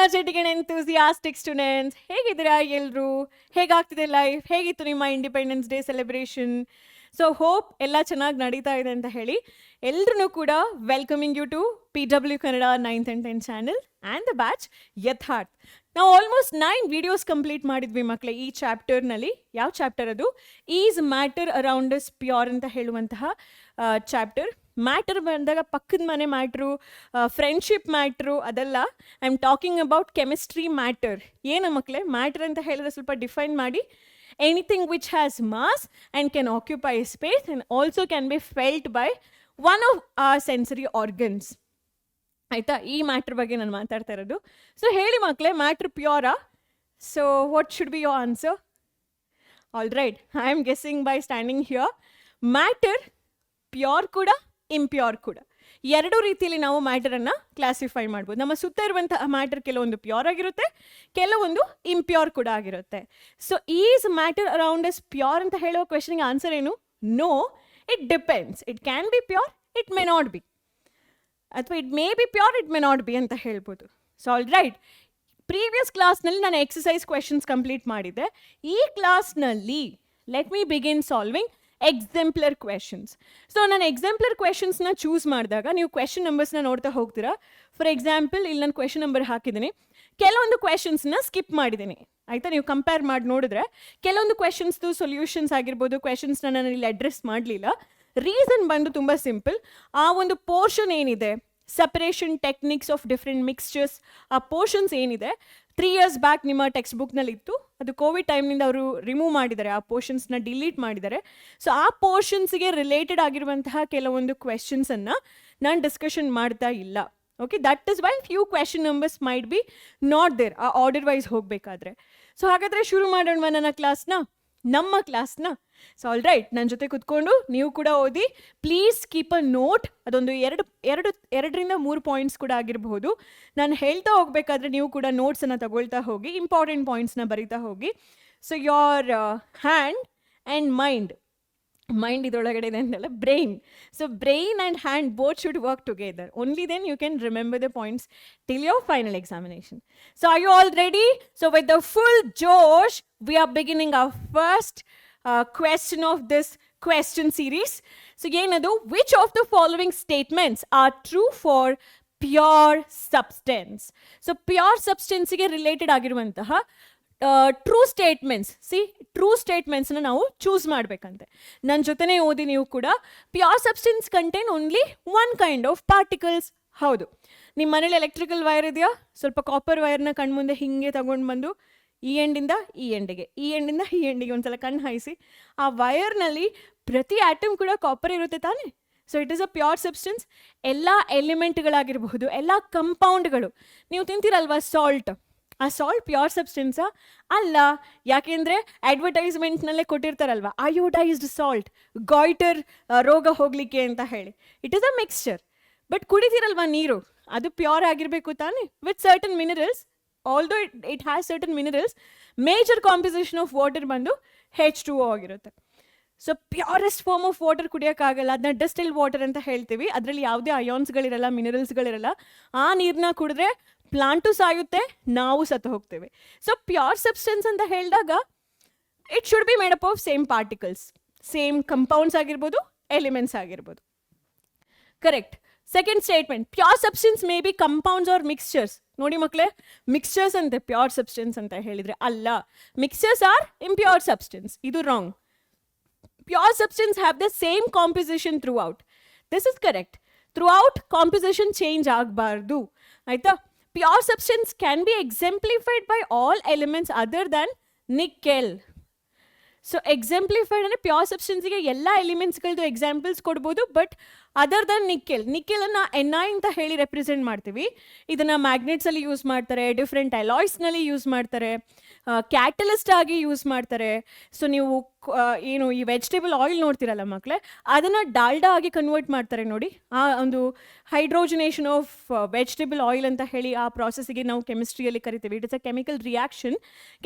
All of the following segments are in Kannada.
ಎನರ್ಜೆಟಿಕ್ ಅಂಡ್ ಎಂಥೂಸಿಯಾಸ್ಟಿಕ್ ಸ್ಟೂಡೆಂಟ್ಸ್, ಹೇಗಿದ್ದೀರಾ ಎಲ್ಲರೂ? ಹೇಗಾಗ್ತಿದೆ ಲೈಫ್? ಹೇಗಿತ್ತು ನಿಮ್ಮ independence day celebration? So hope ಎಲ್ಲ ಚೆನ್ನಾಗಿ ನಡೀತಾ ಇದೆ ಅಂತ ಹೇಳಿ ಎಲ್ಲರೂ ಕೂಡ welcoming you to PW Kannada 9th and 10th channel and the batch Yatharth. ನಾವು ಆಲ್ಮೋಸ್ಟ್ 9 ವಿಡಿಯೋಸ್ ಕಂಪ್ಲೀಟ್ ಮಾಡಿದ್ವಿ ಮಕ್ಕಳೇ ಈ ಚಾಪ್ಟರ್ನಲ್ಲಿ. ಯಾವ ಚಾಪ್ಟರ್ ಅದು? Is matter around us pure ಅಂತ ಹೇಳುವಂತಹ ಚಾಪ್ಟರ್. ಮ್ಯಾಟರ್ ಬಂದಾಗ ಪಕ್ಕದ ಮನೆ ಮ್ಯಾಟ್ರು, ಫ್ರೆಂಡ್ಶಿಪ್ ಮ್ಯಾಟ್ರು ಅದೆಲ್ಲ. I am talking about chemistry matter. ಏನು ಮಕ್ಕಳೇ ಮ್ಯಾಟರ್ ಅಂತ ಹೇಳಿದ್ರೆ ಸ್ವಲ್ಪ ಡಿಫೈನ್ ಮಾಡಿ. Anything which has mass and can occupy space and also can be felt by one of our sensory organs. ಆಯಿತಾ? ಈ ಮ್ಯಾಟ್ರ್ ಬಗ್ಗೆ ನಾನು ಮಾತಾಡ್ತಾ ಇರೋದು. ಸೊ ಹೇಳಿ ಮಕ್ಕಳೇ, ಮ್ಯಾಟ್ರ್ ಪ್ಯೂರಾ? So what should be your answer? All right, I am guessing by standing here. Matter pure ಕೂಡ ಇಂಪ್ಯೂರ್ ಕೂಡ, ಎರಡು ರೀತಿಯಲ್ಲಿ ನಾವು ಮ್ಯಾಟರನ್ನು ಕ್ಲಾಸಿಫೈ ಮಾಡ್ಬೋದು. ನಮ್ಮ ಸುತ್ತ ಇರುವಂತಹ ಮ್ಯಾಟರ್ ಕೆಲವೊಂದು ಪ್ಯೂರ್ ಆಗಿರುತ್ತೆ, ಕೆಲವೊಂದು ಇಂಪ್ಯೂರ್ ಕೂಡ ಆಗಿರುತ್ತೆ. So is matter around us pure ಅಂತ ಹೇಳೋ ಕ್ವೆಶನ್ಗೆ ಆನ್ಸರ್ ಏನು? No, it depends. It can be pure, it may not be, ಅಥವಾ it may be pure, it may not be ಅಂತ ಹೇಳ್ಬೋದು. ಸೊ ಆಲ್ ರೈಟ್, ಪ್ರೀವಿಯಸ್ ಕ್ಲಾಸ್ನಲ್ಲಿ ನಾನು ಎಕ್ಸಸೈಸ್ ಕ್ವೆಶನ್ಸ್ ಕಂಪ್ಲೀಟ್ ಮಾಡಿದ್ದೆ. ಈ ಕ್ಲಾಸ್ನಲ್ಲಿ let me begin solving exemplar questions. So ನಾನು ಎಕ್ಸಾಂಪ್ಲರ್ ಕ್ವೆಶನ್ಸ್ನ ಚೂಸ್ ಮಾಡಿದಾಗ ನೀವು ಕ್ವೆಶನ್ ನಂಬರ್ಸ್ನ ನೋಡ್ತಾ ಹೋಗ್ತೀರಾ. ಫಾರ್ ಎಕ್ಸಾಂಪಲ್ ಇಲ್ಲಿ ನಾನು ಕ್ವೆಶನ್ ನಂಬರ್ ಹಾಕಿದ್ದೀನಿ, ಕೆಲವೊಂದು ಕ್ವೆಶನ್ಸ್ನ ಸ್ಕಿಪ್ ಮಾಡಿದ್ದೀನಿ. ಆಯಿತಾ? ನೀವು ಕಂಪೇರ್ ಮಾಡಿ ನೋಡಿದ್ರೆ ಕೆಲವೊಂದು ಕ್ವೆಶನ್ಸ್ದು ಸೊಲ್ಯೂಷನ್ಸ್ ಆಗಿರ್ಬೋದು, ಕ್ವೆಶನ್ಸ್ನ ನಾನು ಇಲ್ಲಿ ಅಡ್ರೆಸ್ ಮಾಡಲಿಲ್ಲ. ರೀಸನ್ ಬಂದು ತುಂಬ ಸಿಂಪಲ್. ಆ ಒಂದು ಪೋರ್ಷನ್ ಏನಿದೆ, separation techniques of different mixtures, ಆ ಪೋರ್ಷನ್ಸ್ ಏನಿದೆ 3 years ಬ್ಯಾಕ್ ನಿಮ್ಮ ಟೆಕ್ಸ್ಟ್ ಬುಕ್ನಲ್ಲಿ ಇತ್ತು. ಅದು ಕೋವಿಡ್ ಟೈಮ್ನಿಂದ ಅವರು ರಿಮೂವ್ ಮಾಡಿದ್ದಾರೆ, ಆ ಪೋರ್ಷನ್ಸ್ನ ಡಿಲೀಟ್ ಮಾಡಿದ್ದಾರೆ. ಸೊ ಆ ಪೋರ್ಷನ್ಸ್ಗೆ ರಿಲೇಟೆಡ್ ಆಗಿರುವಂತಹ ಕೆಲವೊಂದು ಕ್ವೆಶನ್ಸನ್ನು ನಾನು ಡಿಸ್ಕಷನ್ ಮಾಡ್ತಾ ಇಲ್ಲ. Okay, that is why few question numbers might be not there, ಆ ಆರ್ಡರ್ ವೈಸ್ ಹೋಗಬೇಕಾದ್ರೆ. ಸೊ ಹಾಗಾದರೆ ಶುರು ಮಾಡೋಣ ನನ್ನ ಕ್ಲಾಸ್ನ, ನಮ್ಮ ಕ್ಲಾಸ್ನ. ಸೊ ಆಲ್ ರೈಟ್, ನನ್ನ ಜೊತೆ ಕುತ್ಕೊಂಡು ನೀವು ಕೂಡ ಓದಿ. Please keep a note. ಅದೊಂದು 2ರಿಂದ 3 ಪಾಯಿಂಟ್ಸ್ ಕೂಡ ಆಗಿರಬಹುದು. ನಾನು ಹೇಳ್ತಾ ಹೋಗಬೇಕಾದ್ರೆ ನೀವು ಕೂಡ ನೋಟ್ಸನ್ನು ತಗೊಳ್ತಾ ಹೋಗಿ, ಇಂಪಾರ್ಟೆಂಟ್ ಪಾಯಿಂಟ್ಸ್ನ ಬರೀತಾ ಹೋಗಿ. So your hand and mind ಇದರೊಳಗಡೆ ಇದೆ ಅಂತಲ್ಲ, brain. So brain and hand both should work together. Only then you can remember the points till your final examination. So are you all ready? So with the full ಜೋಶ್ we are beginning our first question of this question series. So yenadu, which of the following statements are true for pure substance? So pure substance ಗೆ related ಆಗಿರುವಂತಹ ಟ್ರೂ ಸ್ಟೇಟ್ಮೆಂಟ್ಸ್. ಟ್ರೂ ಸ್ಟೇಟ್ಮೆಂಟ್ಸ್ನ ನಾವು ಚೂಸ್ ಮಾಡಬೇಕಂತೆ. ನನ್ನ ಜೊತೆನೇ ಓದಿ ನೀವು ಕೂಡ. Pure substance contain only one kind of particles. ಹೌದು, ನಿಮ್ಮ ಮನೇಲಿ ಎಲೆಕ್ಟ್ರಿಕಲ್ ವೈರ್ ಇದೆಯಾ? ಸ್ವಲ್ಪ ಕಾಪರ್ ವೈರ್ನ ಕಣ್ಮುಂದೆ ಹಿಂಗೆ ತಗೊಂಡು ಬಂದು ಈ ಎಂಡಿಂದ ಈ ಎಂಡಿಗೆ, ಈ ಎಂಡಿಂದ ಈ ಎಂಡಿಗೆ ಒಂದ್ಸಲ ಕಣ್ಣು ಹಾಯಿಸಿ. ಆ ವೈರ್ನಲ್ಲಿ ಪ್ರತಿ ಆಟಮ್ ಕೂಡ ಕಾಪರ್ ಇರುತ್ತೆ ತಾನೇ? So it is a pure substance. ಎಲ್ಲ ಎಲಿಮೆಂಟ್ಗಳಾಗಿರಬಹುದು, ಎಲ್ಲ ಕಂಪೌಂಡ್ಗಳು. ನೀವು ತಿಂತೀರಲ್ವಾ ಸಾಲ್ಟ್, ಆ ಸಾಲ್ಟ್ ಪ್ಯೂರ್ ಸಬ್ಸ್ಟೆನ್ಸಾ? ಅಲ್ಲ. ಯಾಕೆಂದರೆ ಅಡ್ವರ್ಟೈಸ್ಮೆಂಟ್ನಲ್ಲೇ ಕೊಟ್ಟಿರ್ತಾರಲ್ವ, ಅಯೋಡೈಸ್ಡ್ ಸಾಲ್ಟ್, ಗಾಯ್ಟರ್ ರೋಗ ಹೋಗಲಿಕ್ಕೆ ಅಂತ ಹೇಳಿ. It is a mixture. But ಕುಡಿತೀರಲ್ವ ನೀರು, ಅದು ಪ್ಯೂರ್ ಆಗಿರಬೇಕು ತಾನೇ, with certain minerals. Although it has certain minerals, major composition of water ಬಂದು H2O ಆಗಿರುತ್ತೆ. So purest form of water ಕುಡಿಯೋಕ್ಕಾಗಲ್ಲ, ಅದನ್ನ ಡಿಸ್ಟಿಲ್ಡ್ ವಾಟರ್ ಅಂತ ಹೇಳ್ತೀವಿ. ಅದರಲ್ಲಿ ಯಾವುದೇ ಅಯಾನ್ಸ್ಗಳಿರಲ್ಲ, ಮಿನರಲ್ಸ್ಗಳಿರಲ್ಲ. ಆ ನೀರನ್ನ ಕುಡಿದ್ರೆ ಪ್ಲಾಂಟು ಸಾಯುತ್ತೆ, ನಾವು ಸತ್ತು ಹೋಗ್ತೇವೆ. ಸೊ ಪ್ಯೂರ್ ಸಬ್ಸ್ಟೆನ್ಸ್ ಅಂತ ಹೇಳಿದಾಗ it should be made up of same particles, same compounds ಆಗಿರ್ಬೋದು, ಎಲಿಮೆಂಟ್ಸ್ ಆಗಿರ್ಬೋದು. Correct. Second statement, pure substance may be compounds or mixtures. ನೋಡಿ ಮಕ್ಕಳೇ, ಮಿಕ್ಸ್ಚರ್ಸ್ ಅಂತೆ ಪ್ಯೂರ್ ಸಬ್ಸ್ಟೆನ್ಸ್ ಅಂತ ಹೇಳಿದರೆ ಅಲ್ಲ. Mixtures are impure substance. ಇದು wrong. Pure substance have the same composition throughout. This is correct. Throughout composition change ಆಗಬಾರ್ದು. ಆಯಿತಾ? Pure substance can be exemplified by all elements other than nickel. So ಎಕ್ಸಾಂಪ್ಲಿಫೈಡ್ ಅಂದರೆ ಪ್ಯೂರ್ ಸಬ್ಸ್ಟೆನ್ಸಿಗೆ ಎಲ್ಲ ಎಲಿಮೆಂಟ್ಸ್ಗಳದ್ದು ಎಕ್ಸಾಂಪಲ್ಸ್ ಕೊಡ್ಬೋದು, ಬಟ್ ಅದರ್ ದನ್ ನಿಕ್ಕೆಲನ್ನು Ni ಅಂತ ಹೇಳಿ ರೆಪ್ರೆಸೆಂಟ್ ಮಾಡ್ತೀವಿ. ಇದನ್ನು ಮ್ಯಾಗ್ನೆಟ್ಸಲ್ಲಿ ಯೂಸ್ ಮಾಡ್ತಾರೆ, ಡಿಫ್ರೆಂಟ್ ಅಲಾಯ್ಸ್ನಲ್ಲಿ ಯೂಸ್ ಮಾಡ್ತಾರೆ, ಕ್ಯಾಟಲಿಸ್ಟ್ ಆಗಿ ಯೂಸ್ ಮಾಡ್ತಾರೆ. ಸೊ ನೀವು ಏನು ಈ ವೆಜಿಟೇಬಲ್ ಆಯಿಲ್ ನೋಡ್ತೀರಲ್ಲ ಮಕ್ಕಳೇ, ಅದನ್ನು ಡಾಲ್ಡಾ ಆಗಿ ಕನ್ವರ್ಟ್ ಮಾಡ್ತಾರೆ ನೋಡಿ. ಆ ಒಂದು ಹೈಡ್ರೋಜನೇಷನ್ ಆಫ್ ವೆಜಿಟೇಬಲ್ ಆಯಿಲ್ ಅಂತ ಹೇಳಿ ಆ ಪ್ರಾಸೆಸ್ಸಿಗೆ ನಾವು ಕೆಮಿಸ್ಟ್ರಿಯಲ್ಲಿ ಕರಿತೀವಿ. It is a chemical reaction,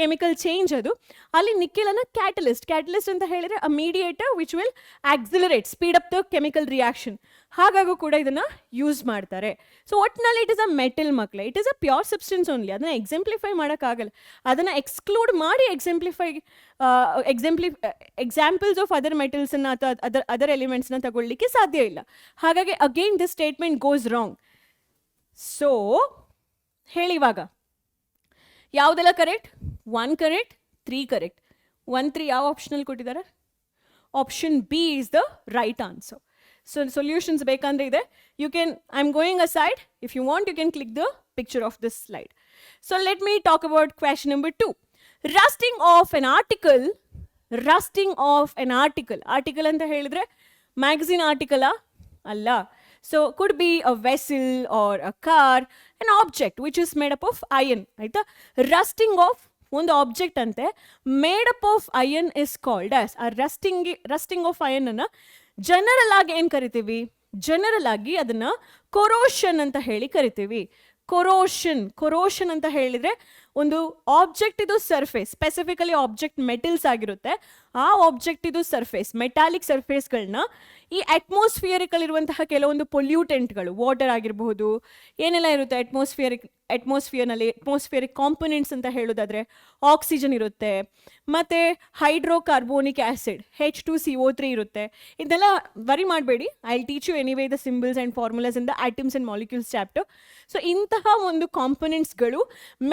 chemical change ಅದು. ಅಲ್ಲಿ ನಿಕ್ಕೆಲನ್ನು ಕ್ಯಾಟಲಿಸ್ಟ್ ಅಂತ ಹೇಳಿದರೆ a mediator which will accelerate, speed up the chemical reaction. ಹಾಗಾಗೂ ಕೂಡ ಇದನ್ನು ಯೂಸ್ ಮಾಡ್ತಾರೆ. ಸೊ ಒಟ್ಟಿನಲ್ಲಿ ಇಟ್ ಇಸ್ ಅ ಮೆಟಲ್ ಮಕ್ಕಳೇ, it is a pure substance only. ಅದನ್ನು ಎಕ್ಸಾಂಪ್ಲಿಫೈ ಮಾಡೋಕ್ಕಾಗಲ್ಲ, ಅದನ್ನು ಎಕ್ಸ್ಕ್ಲೂಡ್ ಮಾಡಿ ಎಕ್ಸಾಂಪಲ್ಸ್ ಆಫ್ ಅದರ್ ಮೆಟಲ್ಸನ್ನು ಅಥವಾ ಅದರ್ ಎಲಿಮೆಂಟ್ಸ್ನ ತಗೊಳ್ಳಿಕ್ಕೆ ಸಾಧ್ಯ ಇಲ್ಲ. ಹಾಗಾಗಿ again this statement goes wrong. So ಹೇಳಿವಾಗ ಯಾವುದೆಲ್ಲ ಕರೆಕ್ಟ್? 1 correct, 3 correct. 1, 3 ಯಾವ ಆಪ್ಷನಲ್ಲಿ ಕೊಟ್ಟಿದ್ದಾರೆ? Option B is the right answer. So solutions ಬೇಕಂದ್ರೆ ಇದೆ. You can, I am going a side, if you want you can click the picture of this slide. So let me talk about question number 2. Rusting of an article. Rusting of an article. Article ಅಂತ ಹೇಳಿದ್ರೆ ಮ್ಯಾಗಝಿನ್ ಆರ್ಟಿಕಲಾ? ಅಲ್ಲ. So could be a vessel or a car, an object which is made up of iron. ಆಯ್ತಾ? Rusting of ಒಂದು ಆಬ್ಜೆಕ್ಟ್ ಅಂತೆ made up of iron is called as. ಆ ರಸ್ಟಿಂಗ್ ಆಫ್ ಐರನ್ ಅನ್ನ ಜನರಲ್ ಆಗಿ ಏನು ಕರಿತೀವಿ? ಜನರಲ್ ಆಗಿ ಅದನ್ನ ಕೊರೋಷನ್ ಅಂತ ಹೇಳಿ ಕರಿತೀವಿ. ಕೊರೋಷನ್ ಅಂತ ಹೇಳಿದ್ರೆ ಒಂದು ಆಬ್ಜೆಕ್ಟ್ ಇದು ಸರ್ಫೇಸ್, ಸ್ಪೆಸಿಫಿಕಲಿ ಆಬ್ಜೆಕ್ಟ್ ಮೆಟಲ್ಸ್ ಆಗಿರುತ್ತೆ. ಆ ಆಬ್ಜೆಕ್ಟ್ ಇದು ಸರ್ಫೇಸ್, ಮೆಟಾಲಿಕ್ ಸರ್ಫೇಸ್ಗಳನ್ನ ಈ ಅಟ್ಮಾಸ್ಫಿಯರಿಕಲ್ಲಿರುವಂತಹ ಕೆಲವೊಂದು ಪೊಲ್ಯೂಟೆಂಟ್ಗಳು, ವಾಟರ್ ಆಗಿರಬಹುದು, ಏನೆಲ್ಲ ಇರುತ್ತೆ ಅಟ್ಮಾಸ್ಫಿಯರ್ನಲ್ಲಿ, ಅಟ್ಮಾಸ್ಫಿಯರಿಕ್ ಕಾಂಪೊನೆಂಟ್ಸ್ ಅಂತ ಹೇಳೋದಾದ್ರೆ ಆಕ್ಸಿಜನ್ ಇರುತ್ತೆ, ಮತ್ತು ಹೈಡ್ರೋಕಾರ್ಬೋನಿಕ್ ಆ್ಯಸಿಡ್ H2CO3 ಇರುತ್ತೆ. ಇದೆಲ್ಲ ವರಿ ಮಾಡಬೇಡಿ, I teach you anyway the symbols and formulas in the atoms and molecules chapter. So ಇಂತಹ ಒಂದು ಕಾಂಪೊನೆಂಟ್ಸ್ಗಳು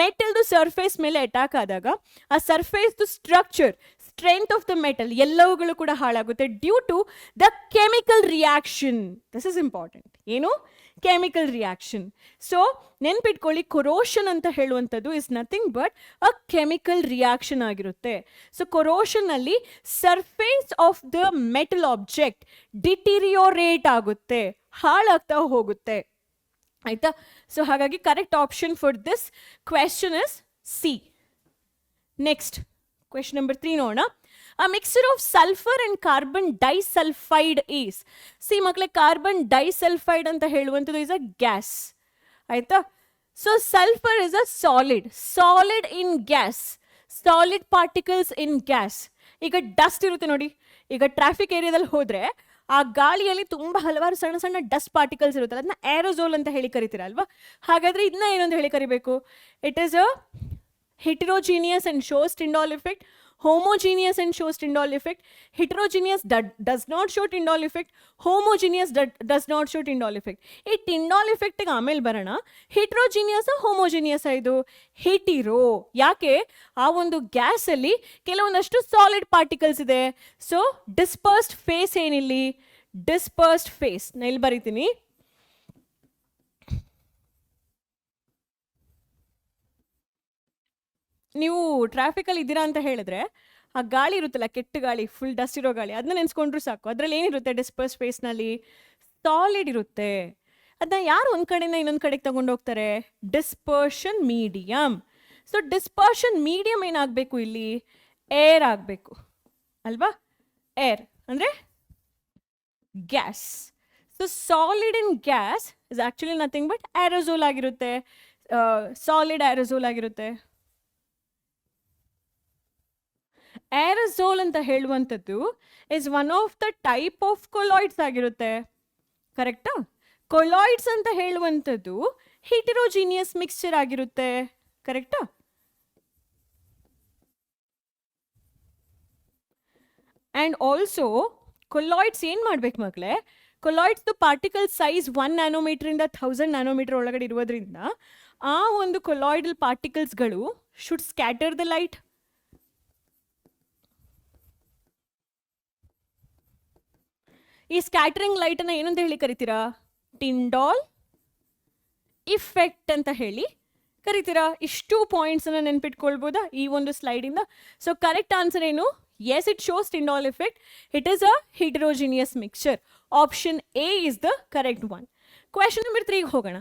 ಮೆಟಲ್ದು ಸರ್ಫೇಸ್ ಮೇಲೆ ಅಟ್ಯಾಕ್ ಆದಾಗ ಆ ಸರ್ಫೇಸ್ದು structure, strength of the metal ಎಲ್ಲವುಗಳು ಕೂಡ ಹಾಳಾಗುತ್ತೆ due to the chemical reaction. This is important. ಏನು? Chemical reaction. ಸೊ ನೆನ್ಪಿಟ್ಕೊಳ್ಳಿ, ಕೊರೋಷನ್ ಅಂತ ಹೇಳುವಂಥದ್ದು is nothing but a chemical reaction ಆಗಿರುತ್ತೆ. ಸೊ ಕೊರೋಷನ್ನಲ್ಲಿ surface of the metal object deteriorate ಆಗುತ್ತೆ, ಹಾಳಾಗ್ತಾ ಹೋಗುತ್ತೆ. ಆಯ್ತಾ? ಸೊ ಹಾಗಾಗಿ correct option for this question is C. Next question number 3 ನೋಡೋಣ. A mixture of sulfur and carbon disulfide is. C ಮಕ್ಕಳೇ, ಕಾರ್ಬನ್ ಡೈಸಲ್ಫೈಡ್ ಅಂತ ಹೇಳುವಂಥದ್ದು ಇಸ್ ಅ ಗ್ಯಾಸ್. ಆಯ್ತಾ? So sulphur is a solid in gas, solid particles in gas. ಈಗ ಡಸ್ಟ್ ಇರುತ್ತೆ ನೋಡಿ, ಈಗ ಟ್ರಾಫಿಕ್ ಏರಿಯಾದಲ್ಲಿ ಹೋದ್ರೆ ಆ ಗಾಳಿಯಲ್ಲಿ ತುಂಬ ಹಲವಾರು ಸಣ್ಣ ಸಣ್ಣ ಡಸ್ಟ್ ಪಾರ್ಟಿಕಲ್ಸ್ ಇರುತ್ತಲ್ಲ, ಅದನ್ನ ಏರೋಸೋಲ್ ಅಂತ ಹೇಳಿ ಕರಿತೀರ ಅಲ್ವಾ? ಹಾಗಾದ್ರೆ ಇದನ್ನ ಏನೊಂದು ಹೇಳಿ ಕರಿಬೇಕು? It is a heterogeneous and shows Tyndall effect, homogeneous and shows Tyndall effect. Heterogeneous does not show Tyndall effect, homogeneous does not show Tyndall effect. ಈ Tyndall effect ಗೆ ಆಮೇಲೆ ಬರೋಣ. heterogeneous homogeneous ಇದು ಹೆಟಿರೋ. ಯಾಕೆ? ಆ ಒಂದು ಗ್ಯಾಸ್ ಅಲ್ಲಿ ಕೆಲವೊಂದಷ್ಟು ಸಾಲಿಡ್ ಪಾರ್ಟಿಕಲ್ಸ್ ಇದೆ. ಸೊ ಡಿಸ್ಪರ್ಸ್ಡ್ ಫೇಸ್ ಏನಿಲ್ಲಿ? ಡಿಸ್ಪರ್ಸ್ಡ್ ಫೇಸ್ ನಾನು ಇಲ್ಲಿ ಬರೀತೀನಿ. ನೀವು ಟ್ರಾಫಿಕಲ್ಲಿ ಇದ್ದೀರಾ ಅಂತ ಹೇಳಿದ್ರೆ ಆ ಗಾಳಿ ಇರುತ್ತಲ್ಲ, ಕೆಟ್ಟ ಗಾಳಿ, ಫುಲ್ ಡಸ್ಟ್ ಇರೋ ಗಾಳಿ, ಅದನ್ನ ನೆನೆಸ್ಕೊಂಡ್ರು ಸಾಕು. ಅದರಲ್ಲಿ ಏನಿರುತ್ತೆ? ಡಿಸ್ಪರ್ಸ್ ಸ್ಪೇಸ್ನಲ್ಲಿ ಸಾಲಿಡ್ ಇರುತ್ತೆ. ಅದನ್ನ ಯಾರು ಒಂದು ಕಡೆಯಿಂದ ಇನ್ನೊಂದು ಕಡೆಗೆ ತಗೊಂಡೋಗ್ತಾರೆ? Dispersion medium. So dispersion medium ಏನಾಗಬೇಕು ಇಲ್ಲಿ? ಏರ್ ಆಗಬೇಕು ಅಲ್ವಾ? ಏರ್ ಅಂದರೆ gas. So solid in gas is actually nothing but aerosol ಆಗಿರುತ್ತೆ, ಸಾಲಿಡ್ ಏರೋಸೋಲ್ ಆಗಿರುತ್ತೆ. ಏರೋಸೋಲ್ ಅಂತ ಹೇಳುವಂಥದ್ದು is one of the type of colloids ಆಗಿರುತ್ತೆ. ಕರೆಕ್ಟಾ? ಕೊಲಾಯ್ಡ್ಸ್ ಅಂತ ಹೇಳುವಂಥದ್ದು ಹಿಟೆರೋಜಿನಿಯಸ್ ಮಿಕ್ಸ್ಚರ್ ಆಗಿರುತ್ತೆ. ಕರೆಕ್ಟಾ? ಆ್ಯಂಡ್ ಆಲ್ಸೋ ಕೊಲಾಯ್ಡ್ಸ್ ಏನು ಮಾಡ್ಬೇಕು ಮಕ್ಕಳೇ? ಕೊಲಾಯ್ಡ್ಸ್ದು ಪಾರ್ಟಿಕಲ್ ಸೈಜ್ 1 ನ್ಯಾನೋಮೀಟ್ರಿಂದ 1000 ನ್ಯಾನೋಮೀಟರ್ ಒಳಗಡೆ ಇರೋದ್ರಿಂದ ಆ ಒಂದು ಕೊಲಾಯ್ಡಲ್ ಪಾರ್ಟಿಕಲ್ಸ್ಗಳು ಶುಡ್ ಸ್ಕ್ಯಾಟರ್ ದ ಲೈಟ್. ಈ ಸ್ಕ್ಯಾಟರಿಂಗ್ ಲೈಟನ್ನು ಏನಂತ ಹೇಳಿ ಕರಿತೀರಾ? ಟಿಂಡಾಲ್ ಇಫೆಕ್ಟ್ ಅಂತ ಹೇಳಿ ಕರಿತೀರಾ. ಇಷ್ಟು ಪಾಯಿಂಟ್ಸನ್ನು ನೆನ್ಪಿಟ್ಕೊಳ್ಬೋದಾ ಈ ಒಂದು ಸ್ಲೈಡಿಂದ? ಸೊ ಕರೆಕ್ಟ್ ಆನ್ಸರ್ ಏನು? Yes, it shows Tyndall effect. It is a heterogeneous mixture. Option A is the correct one. Question number 3 ಹೋಗೋಣ.